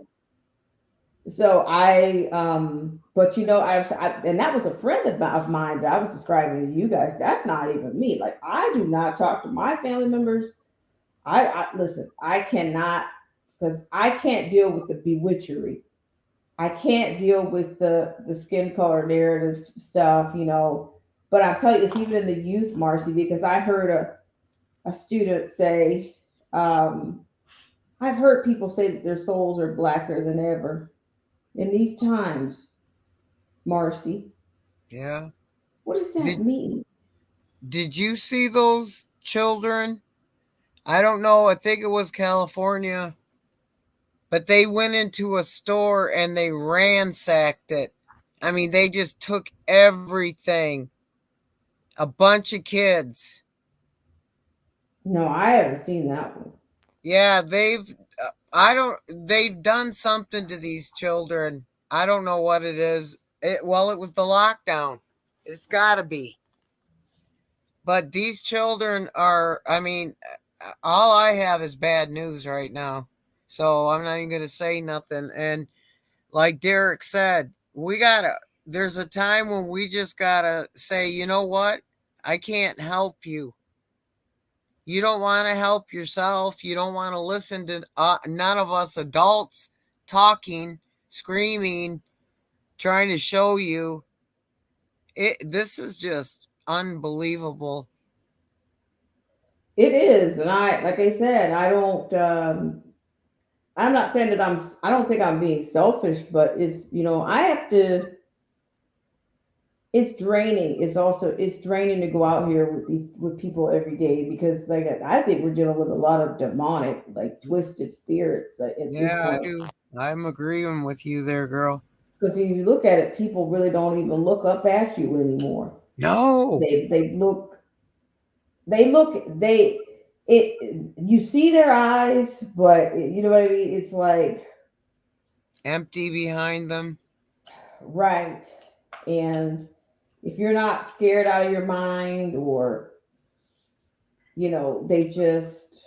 Speaker 1: So but and that was a friend of mine that I was describing to you guys. That's not even me. Like, I do not talk to my family members. I listen, I cannot, because I can't deal with the bewitchery. I can't deal with the skin color narrative stuff, But I'll tell you, it's even in the youth, Marcy, because I heard a student say, I've heard people say that their souls are blacker than ever in these times, Marcy.
Speaker 8: Yeah.
Speaker 1: What does that
Speaker 8: Did,
Speaker 1: mean?
Speaker 8: did you see those children? I don't know. I think it was California. But they went into a store and they ransacked it. I mean, they just took everything. A bunch of kids.
Speaker 1: No, I haven't seen that one.
Speaker 8: Yeah, they've done something to these children. I don't know what it is. It was the lockdown. It's got to be. But these children are, I mean, all I have is bad news right now. So I'm not even going to say nothing. And like Derek said, there's a time when we just got to say, you know what? I can't help you. You don't want to help yourself. You don't want to listen to none of us adults talking, screaming, trying to show you. This is just unbelievable.
Speaker 1: It is, and like I said, I don't. I'm not saying that I don't think I'm being selfish, but it's, I have to. It's draining. It's draining to go out here with people every day, because like I think we're dealing with a lot of demonic, like twisted spirits.
Speaker 8: Yeah, I do. I'm agreeing with you there, girl.
Speaker 1: Because if you look at it, people really don't even look up at you anymore.
Speaker 8: No.
Speaker 1: You see their eyes, but you know what I mean? It's like
Speaker 8: empty behind them.
Speaker 1: Right. And if you're not scared out of your mind, or, they just,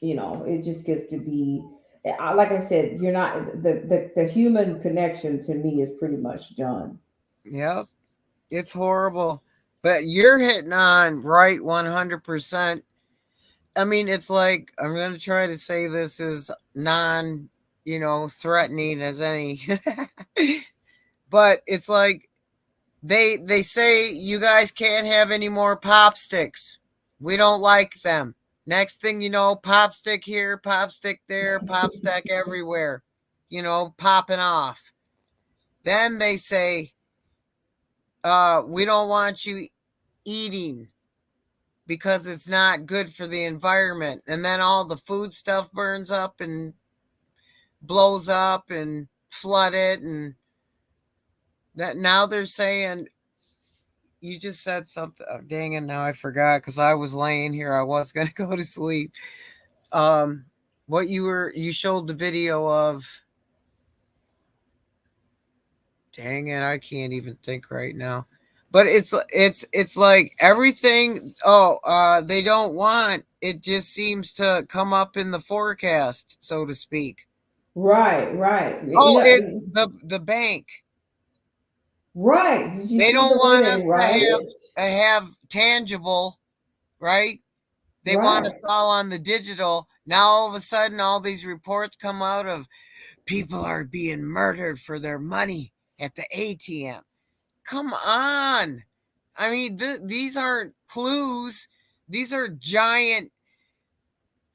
Speaker 1: it just gets to be, like I said, you're not, the human connection to me is pretty much done.
Speaker 8: Yep. It's horrible. But you're hitting on right 100%. I mean, it's like, I'm going to try to say this as threatening as any. But it's like they say you guys can't have any more pop sticks. We don't like them. Next thing you know, pop stick here, pop stick there, pop stick everywhere, popping off. Then they say, we don't want you eating because it's not good for the environment. And then all the food stuff burns up and blows up and flood it. And that now they're saying, you just said something. Oh, dang it, now I forgot, because I was laying here. I was going to go to sleep. What you showed the video of. Dang it, I can't even think right now. But it's like everything. They don't want it. Just seems to come up in the forecast, so to speak.
Speaker 1: Right.
Speaker 8: Oh, it's the bank.
Speaker 1: Right.
Speaker 8: They don't want us to have tangible, right? They want us all on the digital. Now all of a sudden, all these reports come out of people are being murdered for their money at the ATM. Come on. I mean, these aren't clues. These are giant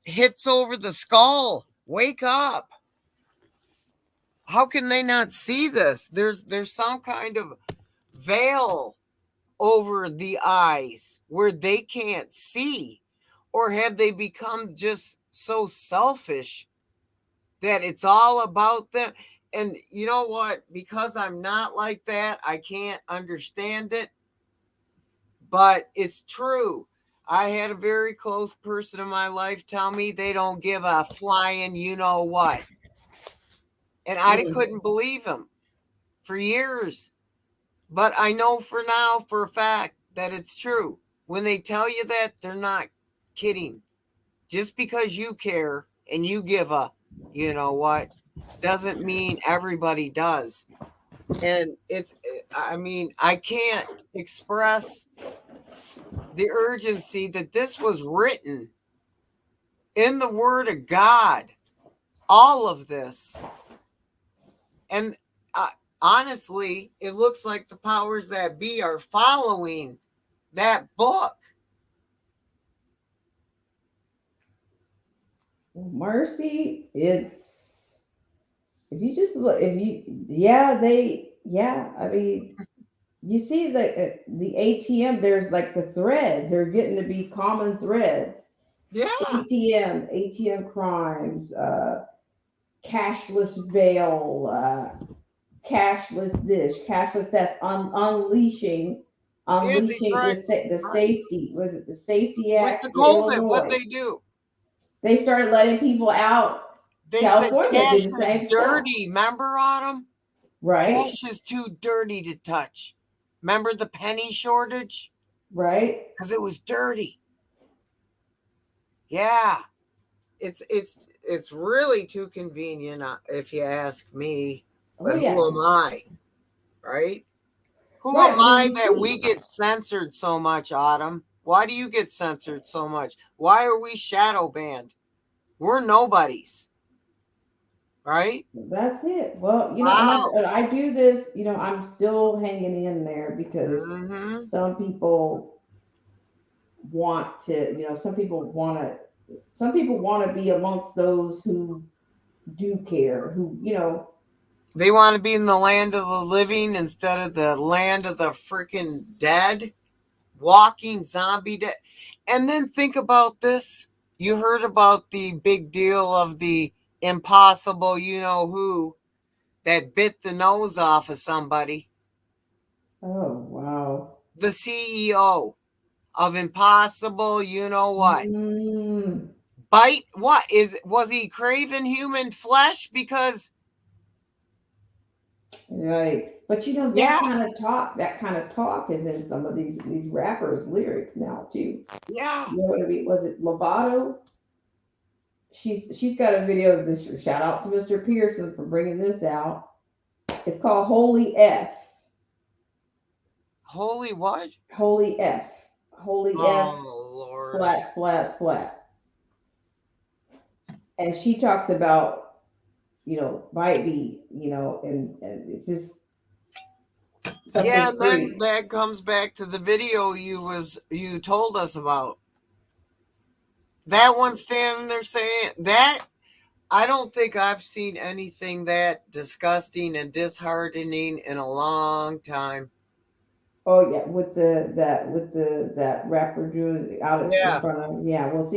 Speaker 8: hits over the skull. Wake up. How can they not see this? There's some kind of veil over the eyes where they can't see. Or have they become just so selfish that it's all about them? And you know what? Because I'm not like that, I can't understand it. But it's true. I had a very close person in my life tell me they don't give a flying you know what. And I couldn't believe him for years. But I know for now, for a fact, that it's true. When they tell you that, they're not kidding. Just because you care and you give a you know what doesn't mean everybody does. And I can't express the urgency that this was written in the Word of God, all of this. And honestly, it looks like the powers that be are following that book.
Speaker 1: Mercy, it's if you just look, I mean, you see the ATM. There's like the threads. They're getting to be common threads.
Speaker 8: Yeah.
Speaker 1: ATM crimes, cashless bail, cashless this, cashless that's unleashing
Speaker 8: tried-
Speaker 1: the safety. Was it the Safety
Speaker 8: With
Speaker 1: Act
Speaker 8: the
Speaker 1: in
Speaker 8: COVID, what
Speaker 1: Illinois?
Speaker 8: they do?
Speaker 1: They started letting people out.
Speaker 8: They
Speaker 1: California
Speaker 8: said
Speaker 1: did
Speaker 8: cash
Speaker 1: the same
Speaker 8: is
Speaker 1: stuff.
Speaker 8: dirty. Remember, Autumn?
Speaker 1: Right,
Speaker 8: Cash is too dirty to touch. Remember the penny shortage?
Speaker 1: right.
Speaker 8: Because it was dirty. Yeah. It's really too convenient, if you ask me. But
Speaker 1: Oh yeah,
Speaker 8: who am I? Right? Who
Speaker 1: Right,
Speaker 8: am I
Speaker 1: well,
Speaker 8: that
Speaker 1: you
Speaker 8: we
Speaker 1: see.
Speaker 8: get censored so much, Autumn? Why do you get censored so much? Why are we shadow banned? We're nobodies. Right?
Speaker 1: That's it. Well,
Speaker 8: Wow.
Speaker 1: and I do this. I'm still hanging in there because
Speaker 8: Mm-hmm.
Speaker 1: some people want to. Some people want to be amongst those who do care.
Speaker 8: They want to be in the land of the living instead of the land of the freaking dead, walking zombie dead. And then think about this. You heard about the big deal of the impossible, who, that bit the nose off of somebody.
Speaker 1: Oh wow.
Speaker 8: The CEO of Impossible, what?
Speaker 1: Mm,
Speaker 8: Bite what? Was he craving human flesh? Because
Speaker 1: yikes! But
Speaker 8: yeah,
Speaker 1: that kind of talk is in some of these rappers' lyrics now too.
Speaker 8: yeah.
Speaker 1: You know what I mean? Was it Lovato? She's got a video of this. Shout out to Mr. Pearson for bringing this out. It's called Holy F.
Speaker 8: Holy what?
Speaker 1: Holy F. Holy F.
Speaker 8: Oh Lord.
Speaker 1: Splat, splat, splat. And she talks about, might be, and it's just something
Speaker 8: Yeah, and then
Speaker 1: free.
Speaker 8: that comes back to the video you told us about. That one standing there saying that. I don't think I've seen anything that disgusting and disheartening in a long time.
Speaker 1: Oh yeah, with that rapper doing out in
Speaker 8: Yeah.
Speaker 1: front of him. Yeah, well,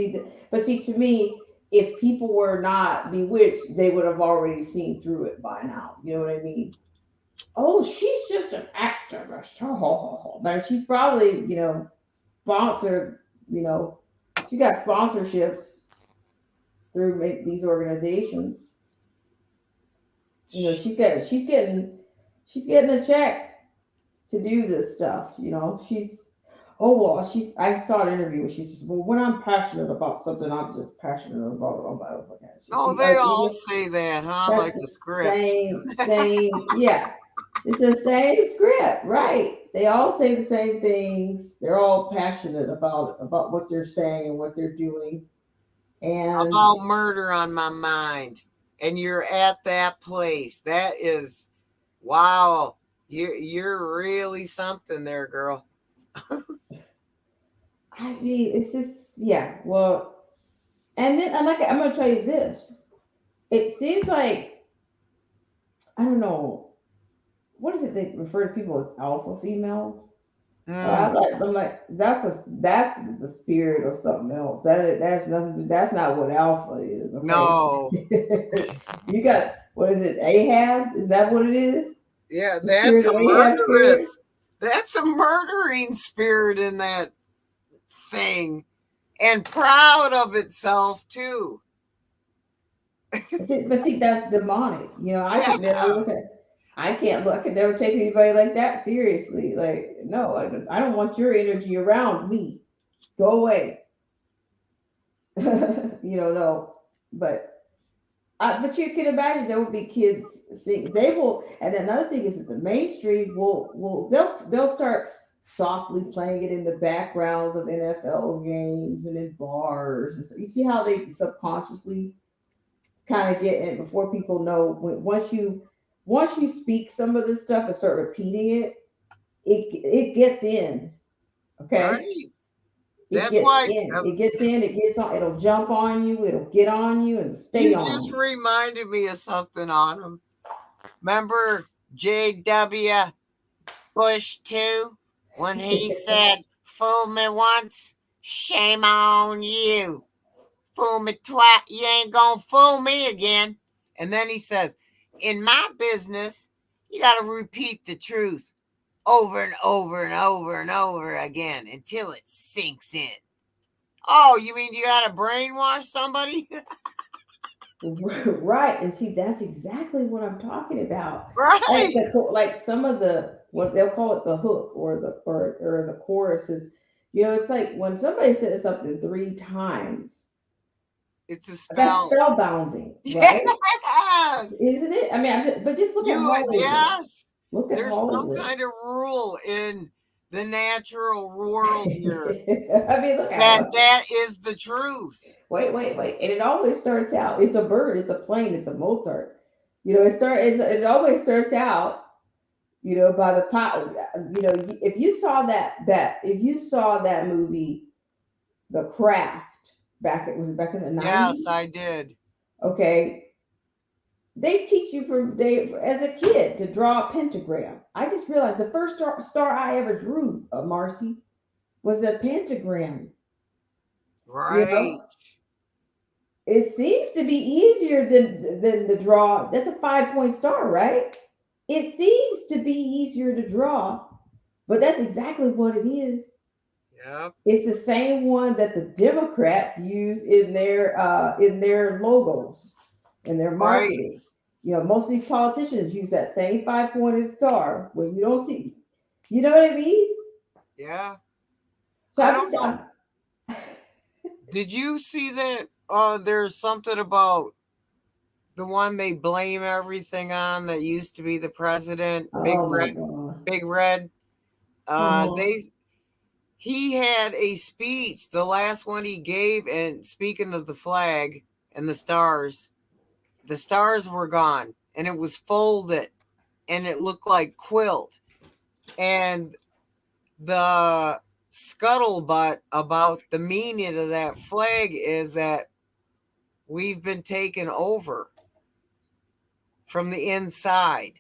Speaker 1: but to me, if people were not bewitched, they would have already seen through it by now. You know what I mean? Oh, she's just an activist. But she's probably, sponsored. She got sponsorships through these organizations. She's getting a check to do this stuff. I saw an interview where she says, well, when I'm passionate about something, I'm just passionate about it. I'm like, okay.
Speaker 8: They all say that, huh?
Speaker 1: That's
Speaker 8: Like the script.
Speaker 1: same, yeah. It's the same script, right? They all say the same things. They're all passionate about what they're saying and what they're doing. And
Speaker 8: about murder on my mind. And you're at that place. That is, wow. You're really something there, girl.
Speaker 1: I mean, it's just, yeah. Well, and then I'm going to tell you this. It seems like, I don't know, what is it they refer to people as alpha females? I'm like, that's the spirit of something else. That's nothing. That's not what alpha is. Okay?
Speaker 8: No.
Speaker 1: You got, what is it? Ahab? Is that what it is?
Speaker 8: Yeah,
Speaker 1: The
Speaker 8: that's
Speaker 1: spirit
Speaker 8: a
Speaker 1: of Ahab spirit?
Speaker 8: murderous. That's a murdering spirit in that thing, and proud of itself too.
Speaker 1: But see, that's demonic. I could never look at. I could never take anybody like that seriously. Like, no, I don't want your energy around me. Go away. No. But you can imagine there will be kids sing. They will, and another thing is that the mainstream they'll start softly playing it in the backgrounds of NFL games and in bars. And so you see how they subconsciously kind of get in before people know. Once you once you speak some of this stuff and start repeating it, it gets in. Okay.
Speaker 8: Right.
Speaker 1: It
Speaker 8: That's
Speaker 1: gets
Speaker 8: why
Speaker 1: in. It gets in. It gets on. It'll jump on you. It'll get on you and stay
Speaker 8: you
Speaker 1: on
Speaker 8: just
Speaker 1: you.
Speaker 8: reminded me of something on him. Remember J.W. Bush too, when he said, "Fool me once, shame on you. Fool me twice, you ain't gonna fool me again." And then he says, "In my business, you got to repeat the truth over and over and over and over again until it sinks in." Oh, you mean you got to brainwash somebody?
Speaker 1: Right. And see, that's exactly what I'm talking about.
Speaker 8: Right.
Speaker 1: Like some of the, what they'll call it, the hook or the chorus is, it's like when somebody says something 3 times,
Speaker 8: It's a
Speaker 1: that's
Speaker 8: spell.
Speaker 1: spellbounding, right?
Speaker 8: Yes.
Speaker 1: Isn't it? I mean, but just look at Hollywood.
Speaker 8: Yes.
Speaker 1: Look at
Speaker 8: There's
Speaker 1: Hollywood.
Speaker 8: no kind of rule in the natural world here.
Speaker 1: I mean, look at it.
Speaker 8: That is the truth.
Speaker 1: Wait. And it always starts out, it's a bird, it's a plane, it's a Mozart. It always starts out, by the pot. If you saw if you saw that movie, The Craft, back in the 90s.
Speaker 8: Yes, I did.
Speaker 1: Okay. They teach you as a kid to draw a pentagram. I just realized the first star I ever drew, Marcy, was a pentagram.
Speaker 8: Right.
Speaker 1: It seems to be easier than to draw. That's a 5-point star, right? It seems to be easier to draw, but that's exactly what it is.
Speaker 8: Yep.
Speaker 1: It's the same one that the Democrats use in their logos, in their marketing. Right. Most of these politicians use that same 5-pointed star when you don't see. You know what I mean?
Speaker 8: Yeah.
Speaker 1: So
Speaker 8: I don't know. Did you see that? There's something about the one they blame everything on that used to be the president, Big Red. He had a speech, the last one he gave, and speaking of the flag and the stars were gone, and it was folded, and it looked like quilt. And the scuttlebutt about the meaning of that flag is that we've been taken over from the inside.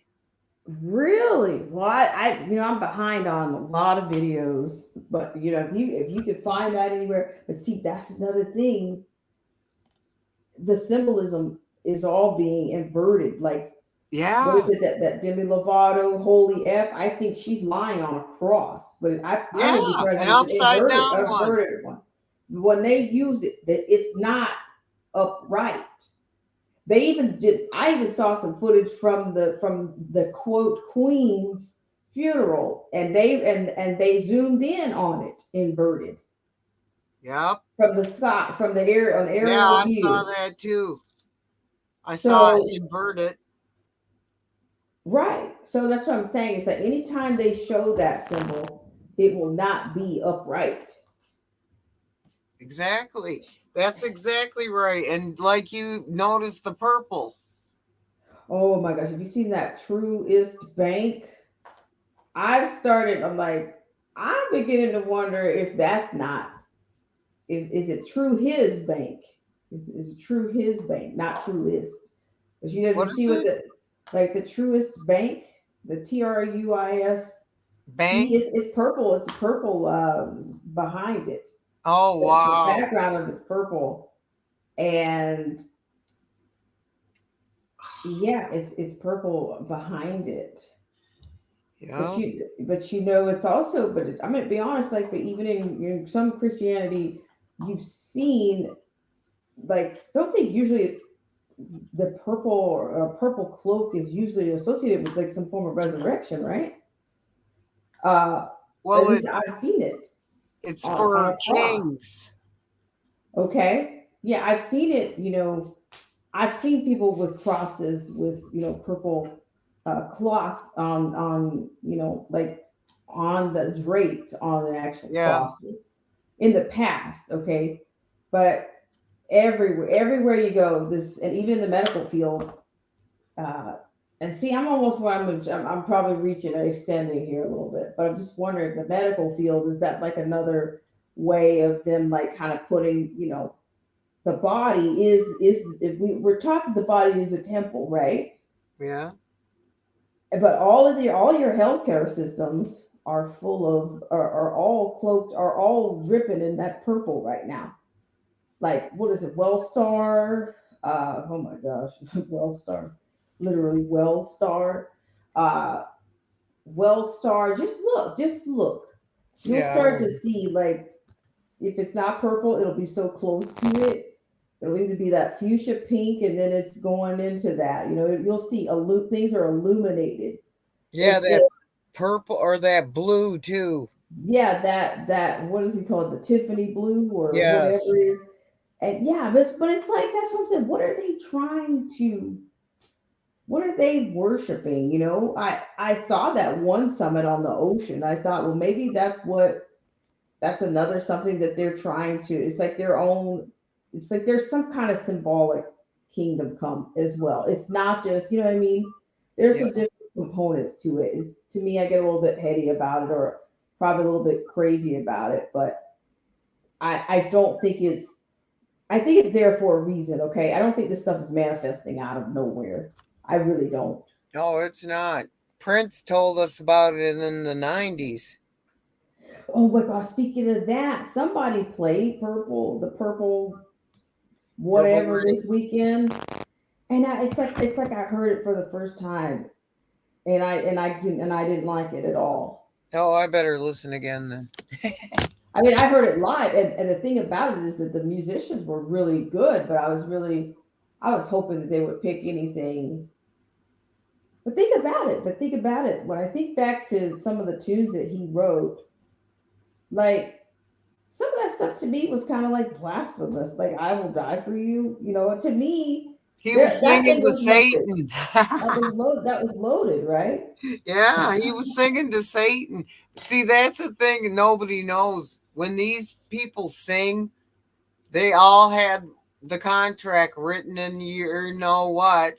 Speaker 1: Really? Well, I'm behind on a lot of videos, but if you could find that anywhere, but see, that's another thing. The symbolism is all being inverted. Like,
Speaker 8: yeah,
Speaker 1: what is it that Demi Lovato, Holy F? I think she's lying on a cross, but I would be surprised
Speaker 8: an upside down
Speaker 1: one. When they use it, that it's not upright. They even did. I even saw some footage from the quote Queen's funeral, and they zoomed in on it inverted.
Speaker 8: Yep.
Speaker 1: From the sky, from the air on aerial
Speaker 8: Yeah, I
Speaker 1: view.
Speaker 8: saw that too. I saw it inverted.
Speaker 1: Right. So that's what I'm saying. Is that anytime they show that symbol, it will not be upright.
Speaker 8: Exactly. That's exactly right. And like you noticed the purple.
Speaker 1: Oh my gosh. Have you seen that Truist Bank? I'm beginning to wonder if that's not, is it True His Bank? Is it True His Bank, not Truist? Because you see what the Truist Bank, the TRUIS
Speaker 8: Bank?
Speaker 1: It's purple. It's purple behind it.
Speaker 8: Oh, wow.
Speaker 1: The background of it's purple. And yeah, it's purple behind it.
Speaker 8: Yeah.
Speaker 1: But it's also, I'm going to be honest, like, but even in some Christianity, you've seen, like, don't think usually the purple cloak is usually associated with like some form of resurrection, right? Well, at least I've seen it.
Speaker 8: It's for kings.
Speaker 1: Okay. Yeah, I've seen it. I've seen people with crosses with purple cloth on like on the draped on the actual crosses in the past. Okay, but everywhere you go, this, and even in the medical field, And see, I'm almost where I'm probably reaching or extending here a little bit, but I'm just wondering if the medical field is that like another way of them like kind of putting, the body is if we're talking the body is a temple, right?
Speaker 8: Yeah.
Speaker 1: But all your healthcare systems are full of are all cloaked, are all dripping in that purple right now. Like what is it, Wellstar? Oh my gosh, Wellstar, literally Wellstar. Uh, Wellstar. Just look. You'll
Speaker 8: Yeah.
Speaker 1: start to see like if it's not purple, it'll be so close to it. It'll either be that fuchsia pink, and then it's going into that. You'll see things are illuminated.
Speaker 8: Yeah,
Speaker 1: It's
Speaker 8: that purple or that blue too.
Speaker 1: yeah, that what is it called? The Tiffany blue or
Speaker 8: Yes.
Speaker 1: whatever it is. And yeah, but it's like that's what I'm saying. What are they worshiping? I saw that one summit on the ocean. I thought, well, maybe that's another something that they're trying to. It's like their own. It's like there's some kind of symbolic kingdom come as well. It's not just, you know what I mean. There's some different components to it. It's to me, I get a little bit heady about it, or probably a little bit crazy about it, but I don't think it's. I think it's there for a reason. Okay, I don't think this stuff is manifesting out of nowhere. I really don't.
Speaker 8: No, it's not. Prince told us about it in the 90s.
Speaker 1: Oh my gosh! Speaking of that, somebody played the purple whatever
Speaker 8: Rain.
Speaker 1: this weekend, and it's like I heard it for the first time, and I didn't like it at all.
Speaker 8: Oh, I better listen again then.
Speaker 1: I mean, I heard it live, and the thing about it is that the musicians were really good, but I was hoping that they would pick anything. But think about it. When I think back to some of the tunes that he wrote, like some of that stuff to me was kind of like blasphemous. Like "I will die for you," to me,
Speaker 8: He was
Speaker 1: that
Speaker 8: singing
Speaker 1: thing
Speaker 8: to
Speaker 1: was loaded.
Speaker 8: Satan.
Speaker 1: That was loaded. That was loaded, right?
Speaker 8: Yeah, he was singing to Satan. See, that's the thing nobody knows. When these people sing, they all had the contract written in you know what.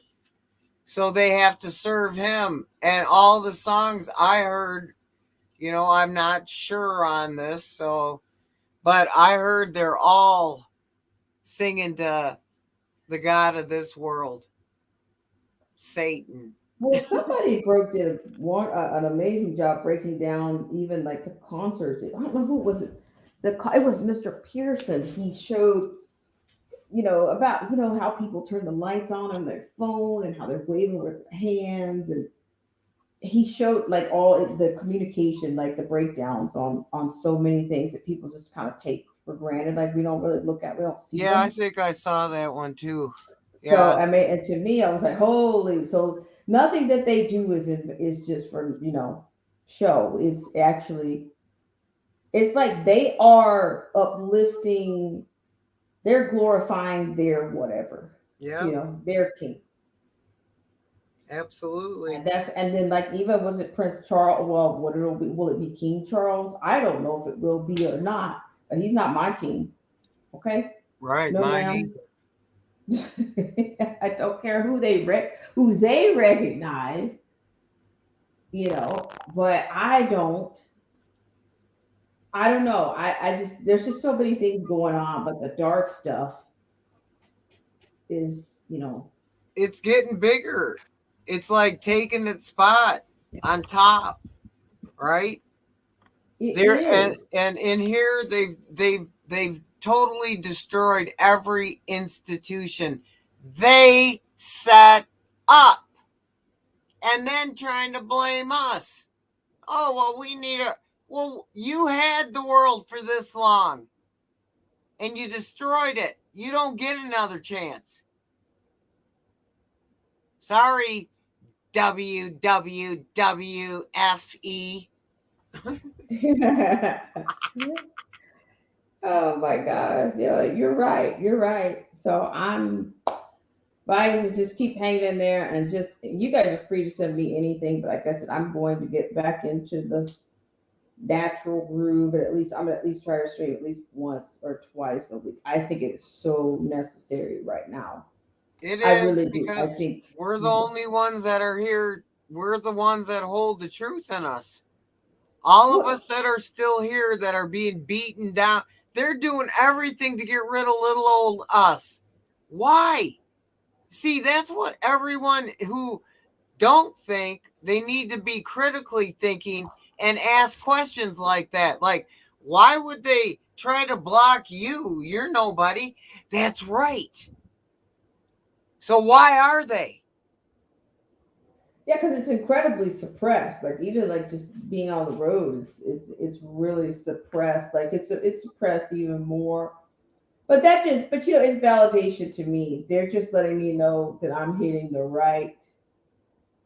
Speaker 8: So they have to serve him. And all the songs I heard, I'm not sure on this, but I heard they're all singing to the God of this world, Satan.
Speaker 1: Well, somebody an amazing job breaking down even like the concerts. I don't know who was it. It was Mr. Pearson. He showed about how people turn the lights on their phone and how they're waving with their hands, and he showed like all the communication, like the breakdowns on so many things that people just kind of take for granted, like we don't really we don't see
Speaker 8: Yeah, I
Speaker 1: them.
Speaker 8: think I saw that one too.
Speaker 1: So
Speaker 8: Yeah,
Speaker 1: I mean, and to me, I was like, holy! So nothing that they do is just for show. It's like they are uplifting, they're glorifying their whatever,
Speaker 8: yeah,
Speaker 1: their king.
Speaker 8: absolutely.
Speaker 1: And then like even was it Prince Charles? Well, what it'll be? Will it be King Charles? I don't know if it will be or not, but he's not my king. Okay,
Speaker 8: Right,
Speaker 1: no,
Speaker 8: mine.
Speaker 1: ma'am. I don't care who they recognize, but I don't know. I just there's just so many things going on, but the dark stuff is,
Speaker 8: It's getting bigger. It's like taking its spot on top, right?
Speaker 1: it
Speaker 8: There
Speaker 1: is.
Speaker 8: and in here they've totally destroyed every institution they set up, and then trying to blame us. Oh, well, well, you had the world for this long and you destroyed it. You don't get another chance. Sorry, WWWFE.
Speaker 1: Oh my gosh. Yeah, you're right. You're right. So I just keep hanging in there, and just you guys are free to send me anything, but like I said, I'm going to get back into the natural groove, and I'm gonna at least try to stream at least once or twice a week. I think it is so necessary right now.
Speaker 8: It
Speaker 1: I
Speaker 8: is
Speaker 1: really do. I
Speaker 8: because
Speaker 1: think
Speaker 8: we're the only ones that are here. We're the ones that hold the truth in us. All of us that are still here that are being beaten down, they're doing everything to get rid of little old us. Why? See, that's what everyone who don't think, they need to be critically thinking and ask questions like that. Like, why would they try to block you? You're nobody. That's right. So why are they?
Speaker 1: Yeah, because it's incredibly suppressed. Like even like just being on the road, it's really suppressed. Like it's suppressed even more. But it's validation to me. They're just letting me know that I'm hitting the right.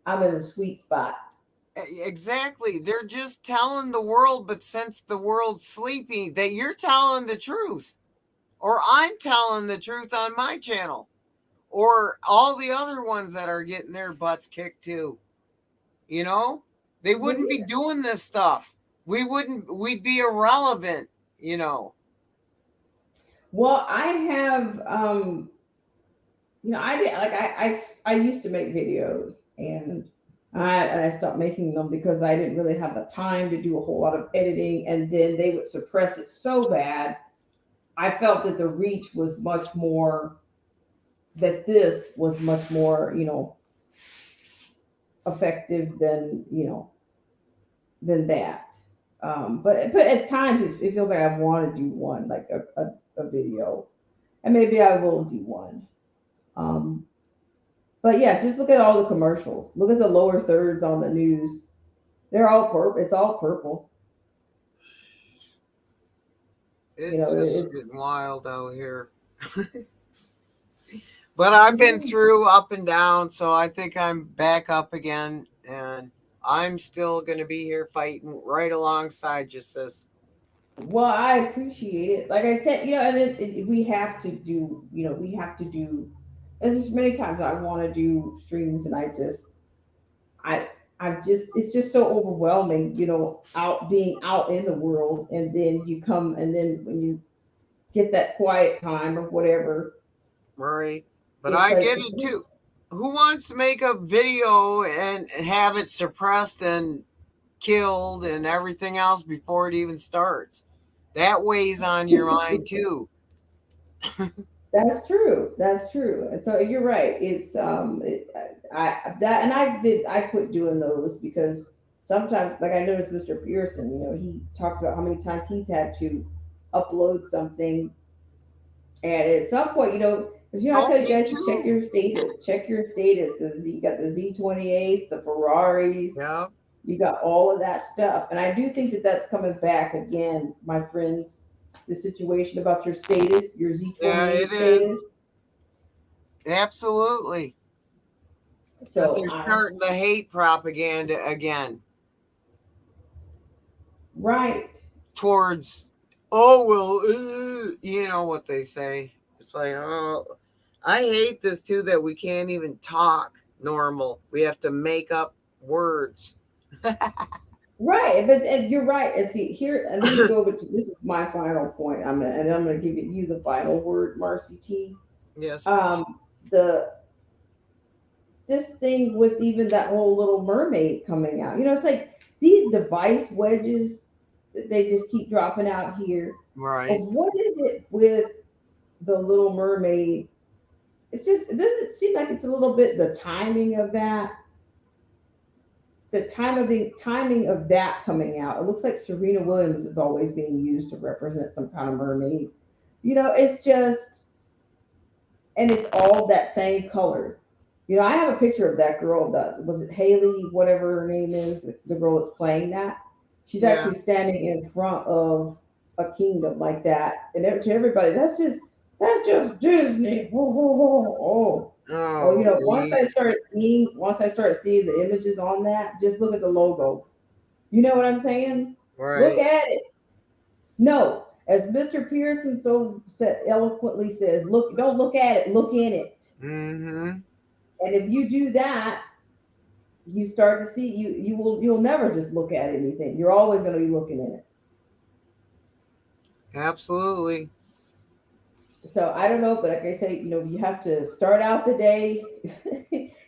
Speaker 1: I'm in the sweet spot.
Speaker 8: Exactly. They're just telling the world, but since the world's sleeping, that you're telling the truth. Or I'm telling the truth on my channel. Or all the other ones that are getting their butts kicked too. You know? They wouldn't be doing this stuff. We'd be irrelevant, you know.
Speaker 1: Well, I have I did like I used to make videos and I stopped making them because I didn't really have the time to do a whole lot of editing, and then they would suppress it so bad. I felt that the reach was much more, that this was much more, effective than, than that. But at times it feels like I want to do one, like a video, and maybe I will do one. Um, but yeah, just look at all the commercials. Look at the lower thirds on the news. They're all purple. It's all purple.
Speaker 8: It's just getting wild out here. But I've been through up and down, so I think I'm back up again, and I'm still going to be here fighting right alongside you, sis.
Speaker 1: Well, I appreciate it. Like I said, and we have to do, we have to do. There's just many times I want to do streams, and I, it's just so overwhelming, being out in the world, and then you come, and then when you get that quiet time or whatever.
Speaker 8: Right. But I get it too. Who wants to make a video and have it suppressed and killed and everything else before it even starts? That weighs on your mind too.
Speaker 1: That's true. That's true. And so you're right. It's I quit doing those because sometimes, like I noticed Mr. Pearson, he talks about how many times he's had to upload something, and at some point, because I tell you guys to check your status. Check your status. You got the Z28s, the Ferraris.
Speaker 8: Yeah.
Speaker 1: You got all of that stuff, and I do think that that's coming back again, my friends. The situation about your status, your Z28 status.
Speaker 8: Is. Absolutely.
Speaker 1: So
Speaker 8: they're starting the hate propaganda again.
Speaker 1: Right.
Speaker 8: Towards, you know what they say. It's like, I hate this too, that we can't even talk normal. We have to make up words.
Speaker 1: Right, but you're right. And see here, and then go over to this is my final point. I'm gonna give you the final word, Marcy T.
Speaker 8: Yes.
Speaker 1: This thing with even that whole Little Mermaid coming out. It's like these device wedges that they just keep dropping out here.
Speaker 8: Right.
Speaker 1: And what is it with the Little Mermaid? It doesn't seem like it's a little bit the timing of that. The timing of that coming out. It looks like Serena Williams is always being used to represent some kind of mermaid. It's just, and it's all that same color. I have a picture of that girl. Was it Haley, whatever her name is, the girl that's playing that. She's actually standing in front of a kingdom like that, and to everybody, that's just Disney. Oh. Once I start seeing the images on that, just look at the logo. You know what I'm saying?
Speaker 8: Right.
Speaker 1: Look at it. No, as Mr. Pearson eloquently says, don't look at it, look in it.
Speaker 8: Mm-hmm.
Speaker 1: And if you do that, you start to see you'll never just look at anything. You're always going to be looking in it.
Speaker 8: Absolutely.
Speaker 1: So I don't know, but like I say, you have to start out the day.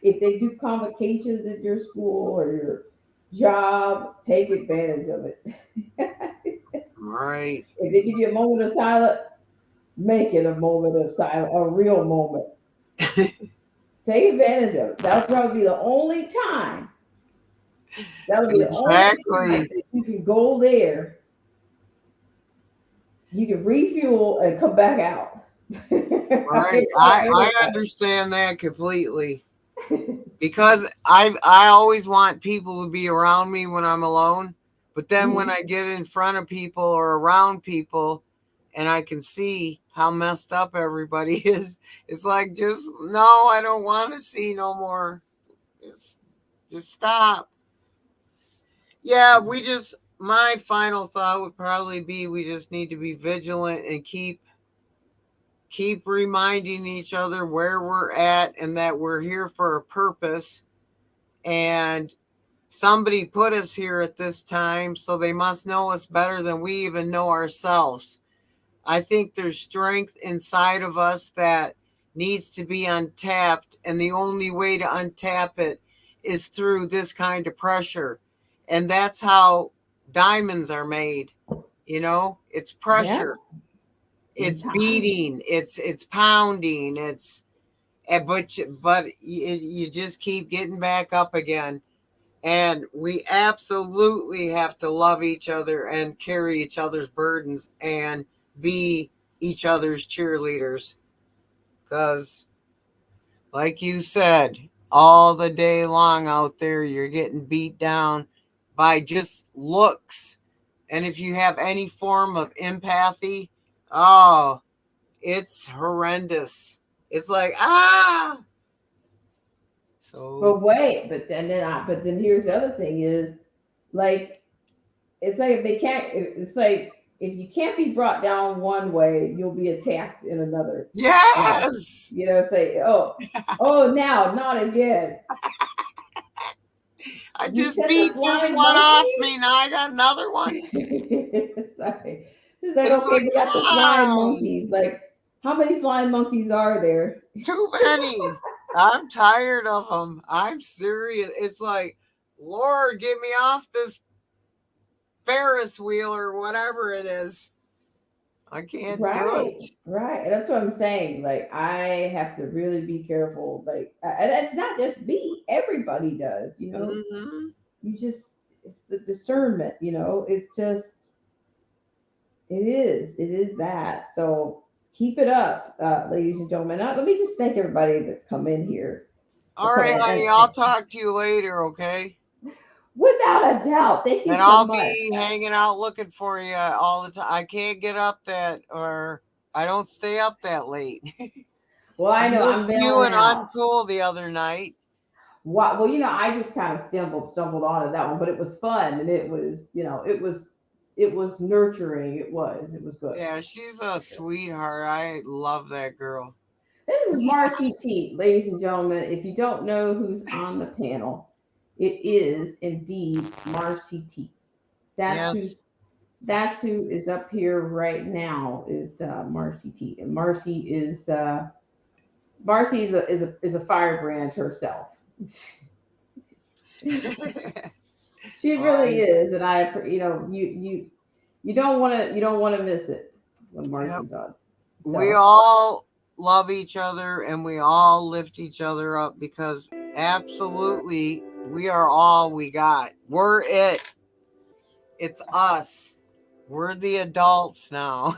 Speaker 1: If they do convocations at your school or your job, take advantage of it.
Speaker 8: Right.
Speaker 1: If they give you a moment of silence, make it a moment of silence, a real moment. Take advantage of it. That'll probably be the only time. That'll be the only time
Speaker 8: Exactly.
Speaker 1: that you can go there. You can refuel and come back out.
Speaker 8: Right. I understand that completely. Because I always want people to be around me when I'm alone. But then when I get in front of people or around people and I can see how messed up everybody is, it's like, just no, I don't want to see no more. Just stop. Yeah, my final thought would probably be we just need to be vigilant and keep reminding each other where we're at and that we're here for a purpose. And somebody put us here at this time, so they must know us better than we even know ourselves. I think there's strength inside of us that needs to be untapped, and the only way to untap it is through this kind of pressure. And that's how diamonds are made. It's pressure.
Speaker 1: Yeah.
Speaker 8: It's beating, it's pounding, but you just keep getting back up again. And we absolutely have to love each other and carry each other's burdens and be each other's cheerleaders. Because, like you said, all the day long out there, you're getting beat down by just looks. And if you have any form of empathy, oh, it's horrendous. It's like, ah. So,
Speaker 1: But then here's the other thing is, like, it's like if you can't be brought down one way, you'll be attacked in another.
Speaker 8: yes.
Speaker 1: Say, oh, now, not again.
Speaker 8: I
Speaker 1: You
Speaker 8: just
Speaker 1: said the
Speaker 8: beat this
Speaker 1: flying
Speaker 8: one off
Speaker 1: monkey?
Speaker 8: me. Now I got another one.
Speaker 1: It's like,
Speaker 8: It's
Speaker 1: okay, we got the flying
Speaker 8: ah,
Speaker 1: monkeys. Like, how many flying monkeys are there?
Speaker 8: too many. I'm tired of them. I'm serious. It's like, Lord, get me off this Ferris wheel or whatever it is. I can't do
Speaker 1: Right,
Speaker 8: it.
Speaker 1: right. That's what I'm saying. Like, I have to really be careful. Like, and it's not just me. Everybody does.
Speaker 8: Mhm.
Speaker 1: It's the discernment. It's just, it is that. So keep it up, ladies and gentlemen. Let me just thank everybody that's come in here.
Speaker 8: All right, honey. I'll talk to you later, okay?
Speaker 1: Without a doubt. Thank you
Speaker 8: And
Speaker 1: so
Speaker 8: I'll
Speaker 1: much.
Speaker 8: be hanging out looking for you all the time. I can't get up or I don't stay up that late.
Speaker 1: Well, I know I'm
Speaker 8: missed you
Speaker 1: bailing
Speaker 8: and
Speaker 1: out.
Speaker 8: Uncool the other night.
Speaker 1: Well, I just kind of stumbled onto that one, but it was fun and it was, it was nurturing. It was good.
Speaker 8: Yeah, she's a sweetheart. I love that girl.
Speaker 1: This is Marcy T, ladies and gentlemen. If you don't know who's on the panel, it is indeed Marcy T. That's who is up here right now is Marcy T. And Marcy is a firebrand herself. She really is, and I, you don't want to miss it when Marcy's on. So.
Speaker 8: We all love each other and we all lift each other up because absolutely we are all we got. We're it. It's us. We're the adults now.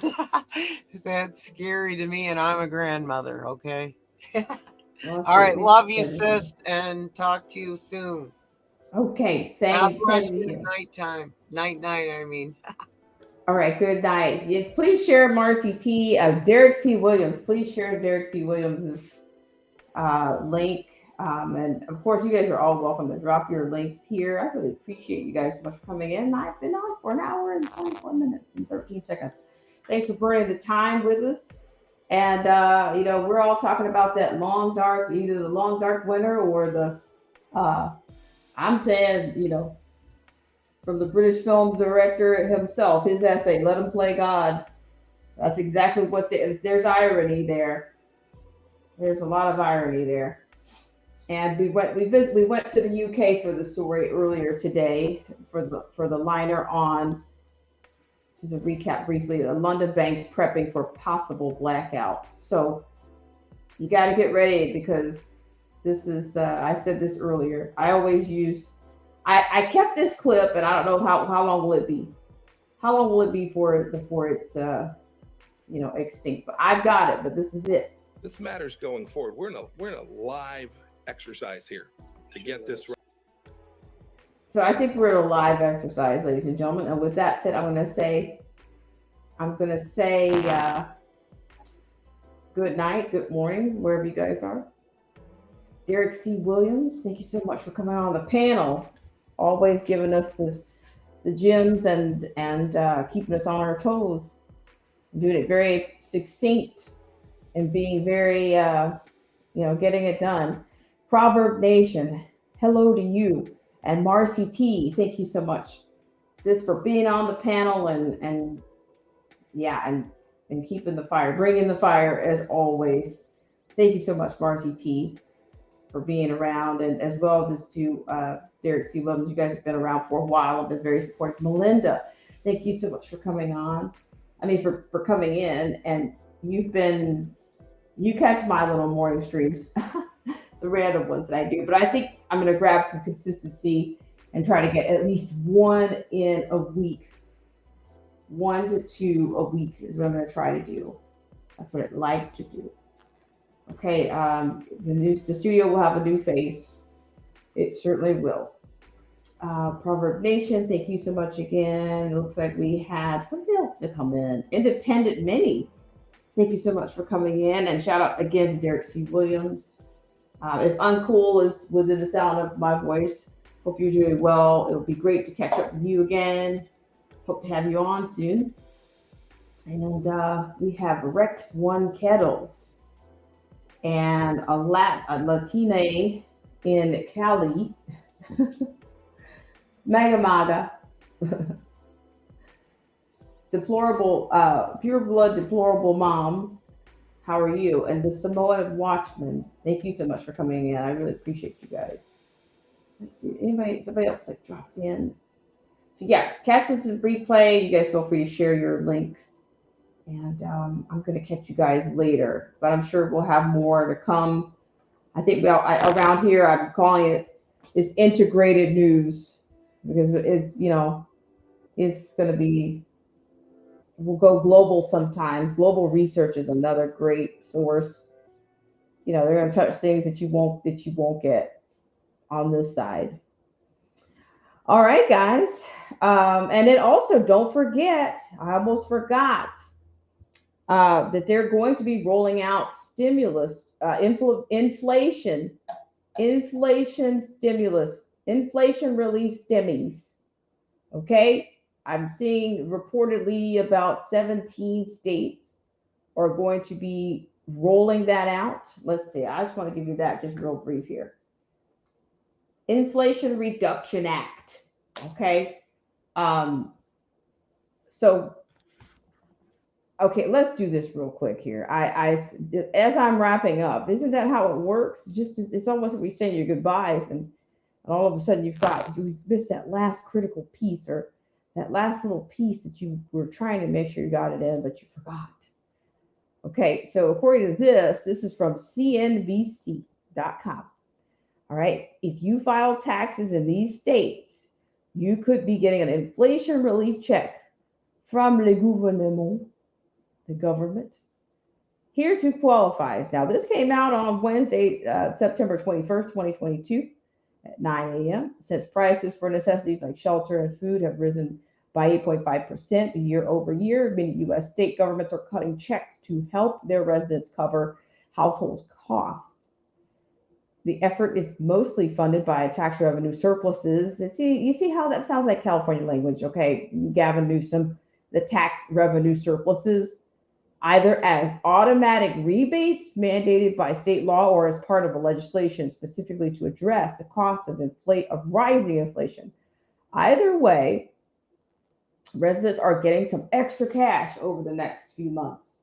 Speaker 8: That's scary to me, and I'm a grandmother, okay? All right, love you, sis, and talk to you soon.
Speaker 1: Okay,
Speaker 8: God bless you. Nighttime. Night, I mean.
Speaker 1: All right, good night. Please share Marcy T. Derek C. Williams. Please share Derek C. Williams's link. And of course, you guys are all welcome to drop your links here. I really appreciate you guys so much for coming in. I've been on for an hour and 24 minutes and 13 seconds. Thanks for burning the time with us. And, we're all talking about that long dark, either the long dark winter or the, I'm saying, from the British film director himself, his essay, Let Him Play God. That's exactly what there's irony there. There's a lot of irony there. And we went to the UK for the story earlier today for the liner on, just to recap briefly, the London banks prepping for possible blackouts. So you got to get ready, because this is I said this earlier. I always use I kept this clip, and I don't know how long will it be. How long will it be before it's extinct? But I've got it. But this is it.
Speaker 2: This matters going forward. We're in a live exercise here to get this right.
Speaker 1: So I think we're in a live exercise, ladies and gentlemen. And with that said, I'm going to say good night, good morning, wherever you guys are. Derek C. Williams, thank you so much for coming on the panel. Always giving us the gems and keeping us on our toes. Doing it very succinct and being very, getting it done. Proverb Nation, hello to you. And Marcy T, thank you so much, sis, for being on the panel and keeping the fire, bringing the fire as always. Thank you so much, Marcy T, for being around, and as well as to Derek C. Williams. You guys have been around for a while and been very supportive. Melinda, thank you so much for coming on. For coming in, and you catch my little morning streams, the random ones that I do. But I think I'm going to grab some consistency and try to get at least one in a week. 1 to 2 a week is what I'm going to try to do. That's what I'd like to do. Okay, the studio will have a new face. It certainly will. Proverb Nation, thank you so much again. It looks like we had something else to come in. Independent Mini, thank you so much for coming in. And shout out again to Derek C. Williams. If Uncool is within the sound of my voice, hope you're doing well. It would be great to catch up with you again. Hope to have you on soon. And we have Rex One Kettles and a Latina in Cali. Mega Maga. Deplorable, pure blood, deplorable mom. How are you? And the Samoan Watchman. Thank you so much for coming in. I really appreciate you guys. Let's see. Somebody else that dropped in. So yeah, catch this in replay. You guys feel free to share your links. And I'm going to catch you guys later. But I'm sure we'll have more to come. I think around here, I'm calling it's integrated news. Because it's going to be, we'll go global sometimes. Global research is another great source. They're going to touch things that you won't get on this side. All right, guys. And then also don't forget, I almost forgot, that they're going to be rolling out stimulus, inflation stimulus, inflation relief stimmies. Okay. I'm seeing reportedly about 17 states are going to be rolling that out. Let's see. I just want to give you that just real brief here. Inflation Reduction Act. Okay. Okay, let's do this real quick here. As I'm wrapping up, isn't that how it works? It's almost like we saying your goodbyes, and all of a sudden you missed that last critical piece, or that last little piece that you were trying to make sure you got it in, but you forgot. Okay, so according to this is from CNBC.com. All right, if you file taxes in these states, you could be getting an inflation relief check from le gouvernement, the government. Here's who qualifies. Now, this came out on Wednesday, September 21st, 2022 at 9 a.m. Since prices for necessities like shelter and food have risen by 8.5% year over year, many U.S. state governments are cutting checks to help their residents cover household costs. The effort is mostly funded by tax revenue surpluses. You see how that sounds like California language, okay? Gavin Newsom, the tax revenue surpluses, either as automatic rebates mandated by state law or as part of a legislation specifically to address the cost of rising inflation. Either way, residents are getting some extra cash over the next few months.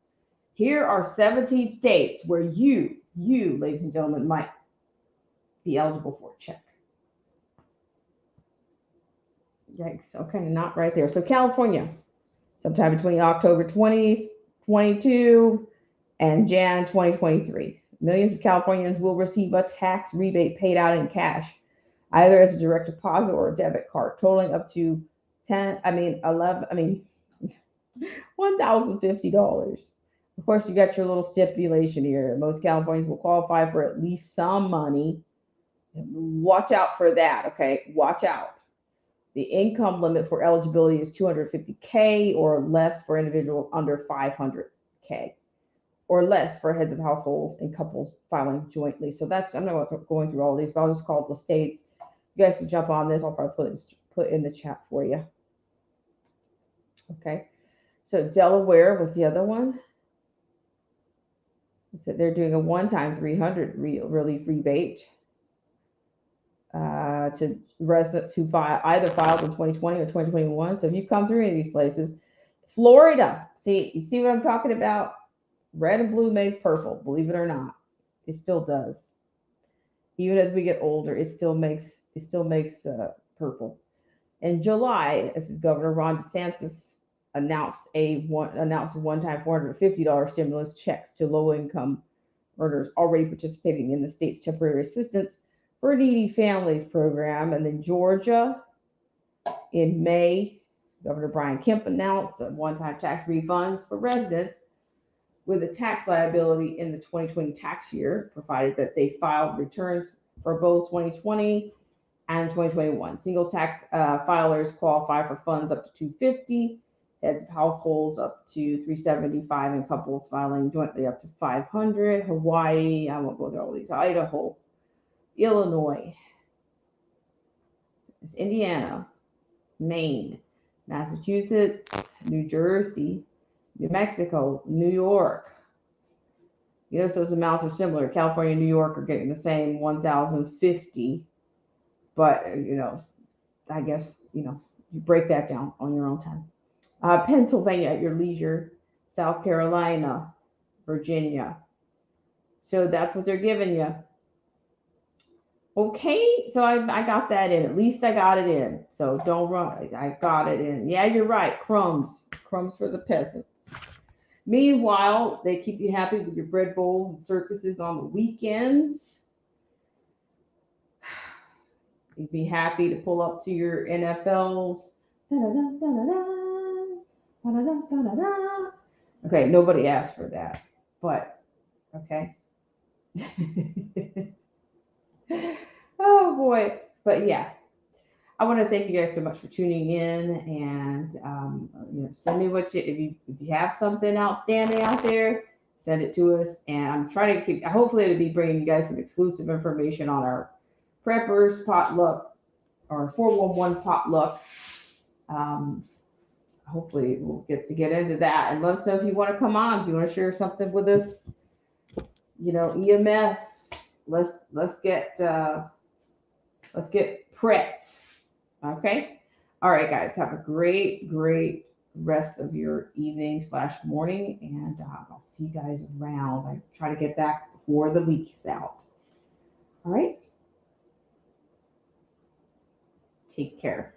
Speaker 1: Here are 17 states where you, ladies and gentlemen, might be eligible for a check. Yikes. Okay, not right there. So California, sometime between October 2022 and Jan 2023. Millions of Californians will receive a tax rebate paid out in cash, either as a direct deposit or a debit card, totaling up to $1,050. Of course, you got your little stipulation here. Most Californians will qualify for at least some money. Watch out for that, okay? Watch out. The income limit for eligibility is $250K or less for individuals under $500K, or less for heads of households and couples filing jointly. So that's, I'm not going through all of these, but I'll just call the states. You guys can jump on this. I'll probably put in the chat for you. Okay. So Delaware was the other one. So they're doing a one-time $300 relief rebate to residents who either filed in 2020 or 2021. So if you come through any of these places, Florida, you see what I'm talking about? Red and blue makes purple, believe it or not. It still does. Even as we get older, it still makes purple. In July, this is Governor Ron DeSantis announced one-time $450 stimulus checks to low-income earners already participating in the state's temporary assistance for needy families program. And then Georgia, in May, Governor Brian Kemp announced a one-time tax refunds for residents with a tax liability in the 2020 tax year, provided that they filed returns for both 2020 and 2021. Single tax filers qualify for funds up to $250, heads of households up to $375, and couples filing jointly up to $500. Hawaii, I won't go through all these. Idaho, Illinois, it's Indiana, Maine, Massachusetts, New Jersey, New Mexico, New York. You know, so those amounts are similar. California and New York are getting the same $1,050, but I guess you break that down on your own time. Pennsylvania at your leisure, South Carolina, Virginia. So that's what they're giving you. Okay, so I got that in. At least I got it in. So don't run. I got it in. Yeah, you're right. Crumbs for the peasants. Meanwhile, they keep you happy with your bread bowls and circuses on the weekends. You'd be happy to pull up to your NFLs. Okay, nobody asked for that, but okay. Oh boy, but yeah, I want to thank you guys so much for tuning in, and send me if you have something outstanding out there, send it to us. And I'm trying to keep, hopefully it'll be bringing you guys some exclusive information on our preppers potluck or 411 potluck. Hopefully we'll get into that, and let us know if you want to come on, if you want to share something with us. EMS, let's get prepped. Okay. All right, guys, have a great rest of your evening / morning, and I'll see you guys around. I try to get back before the week is out. All right. Take care.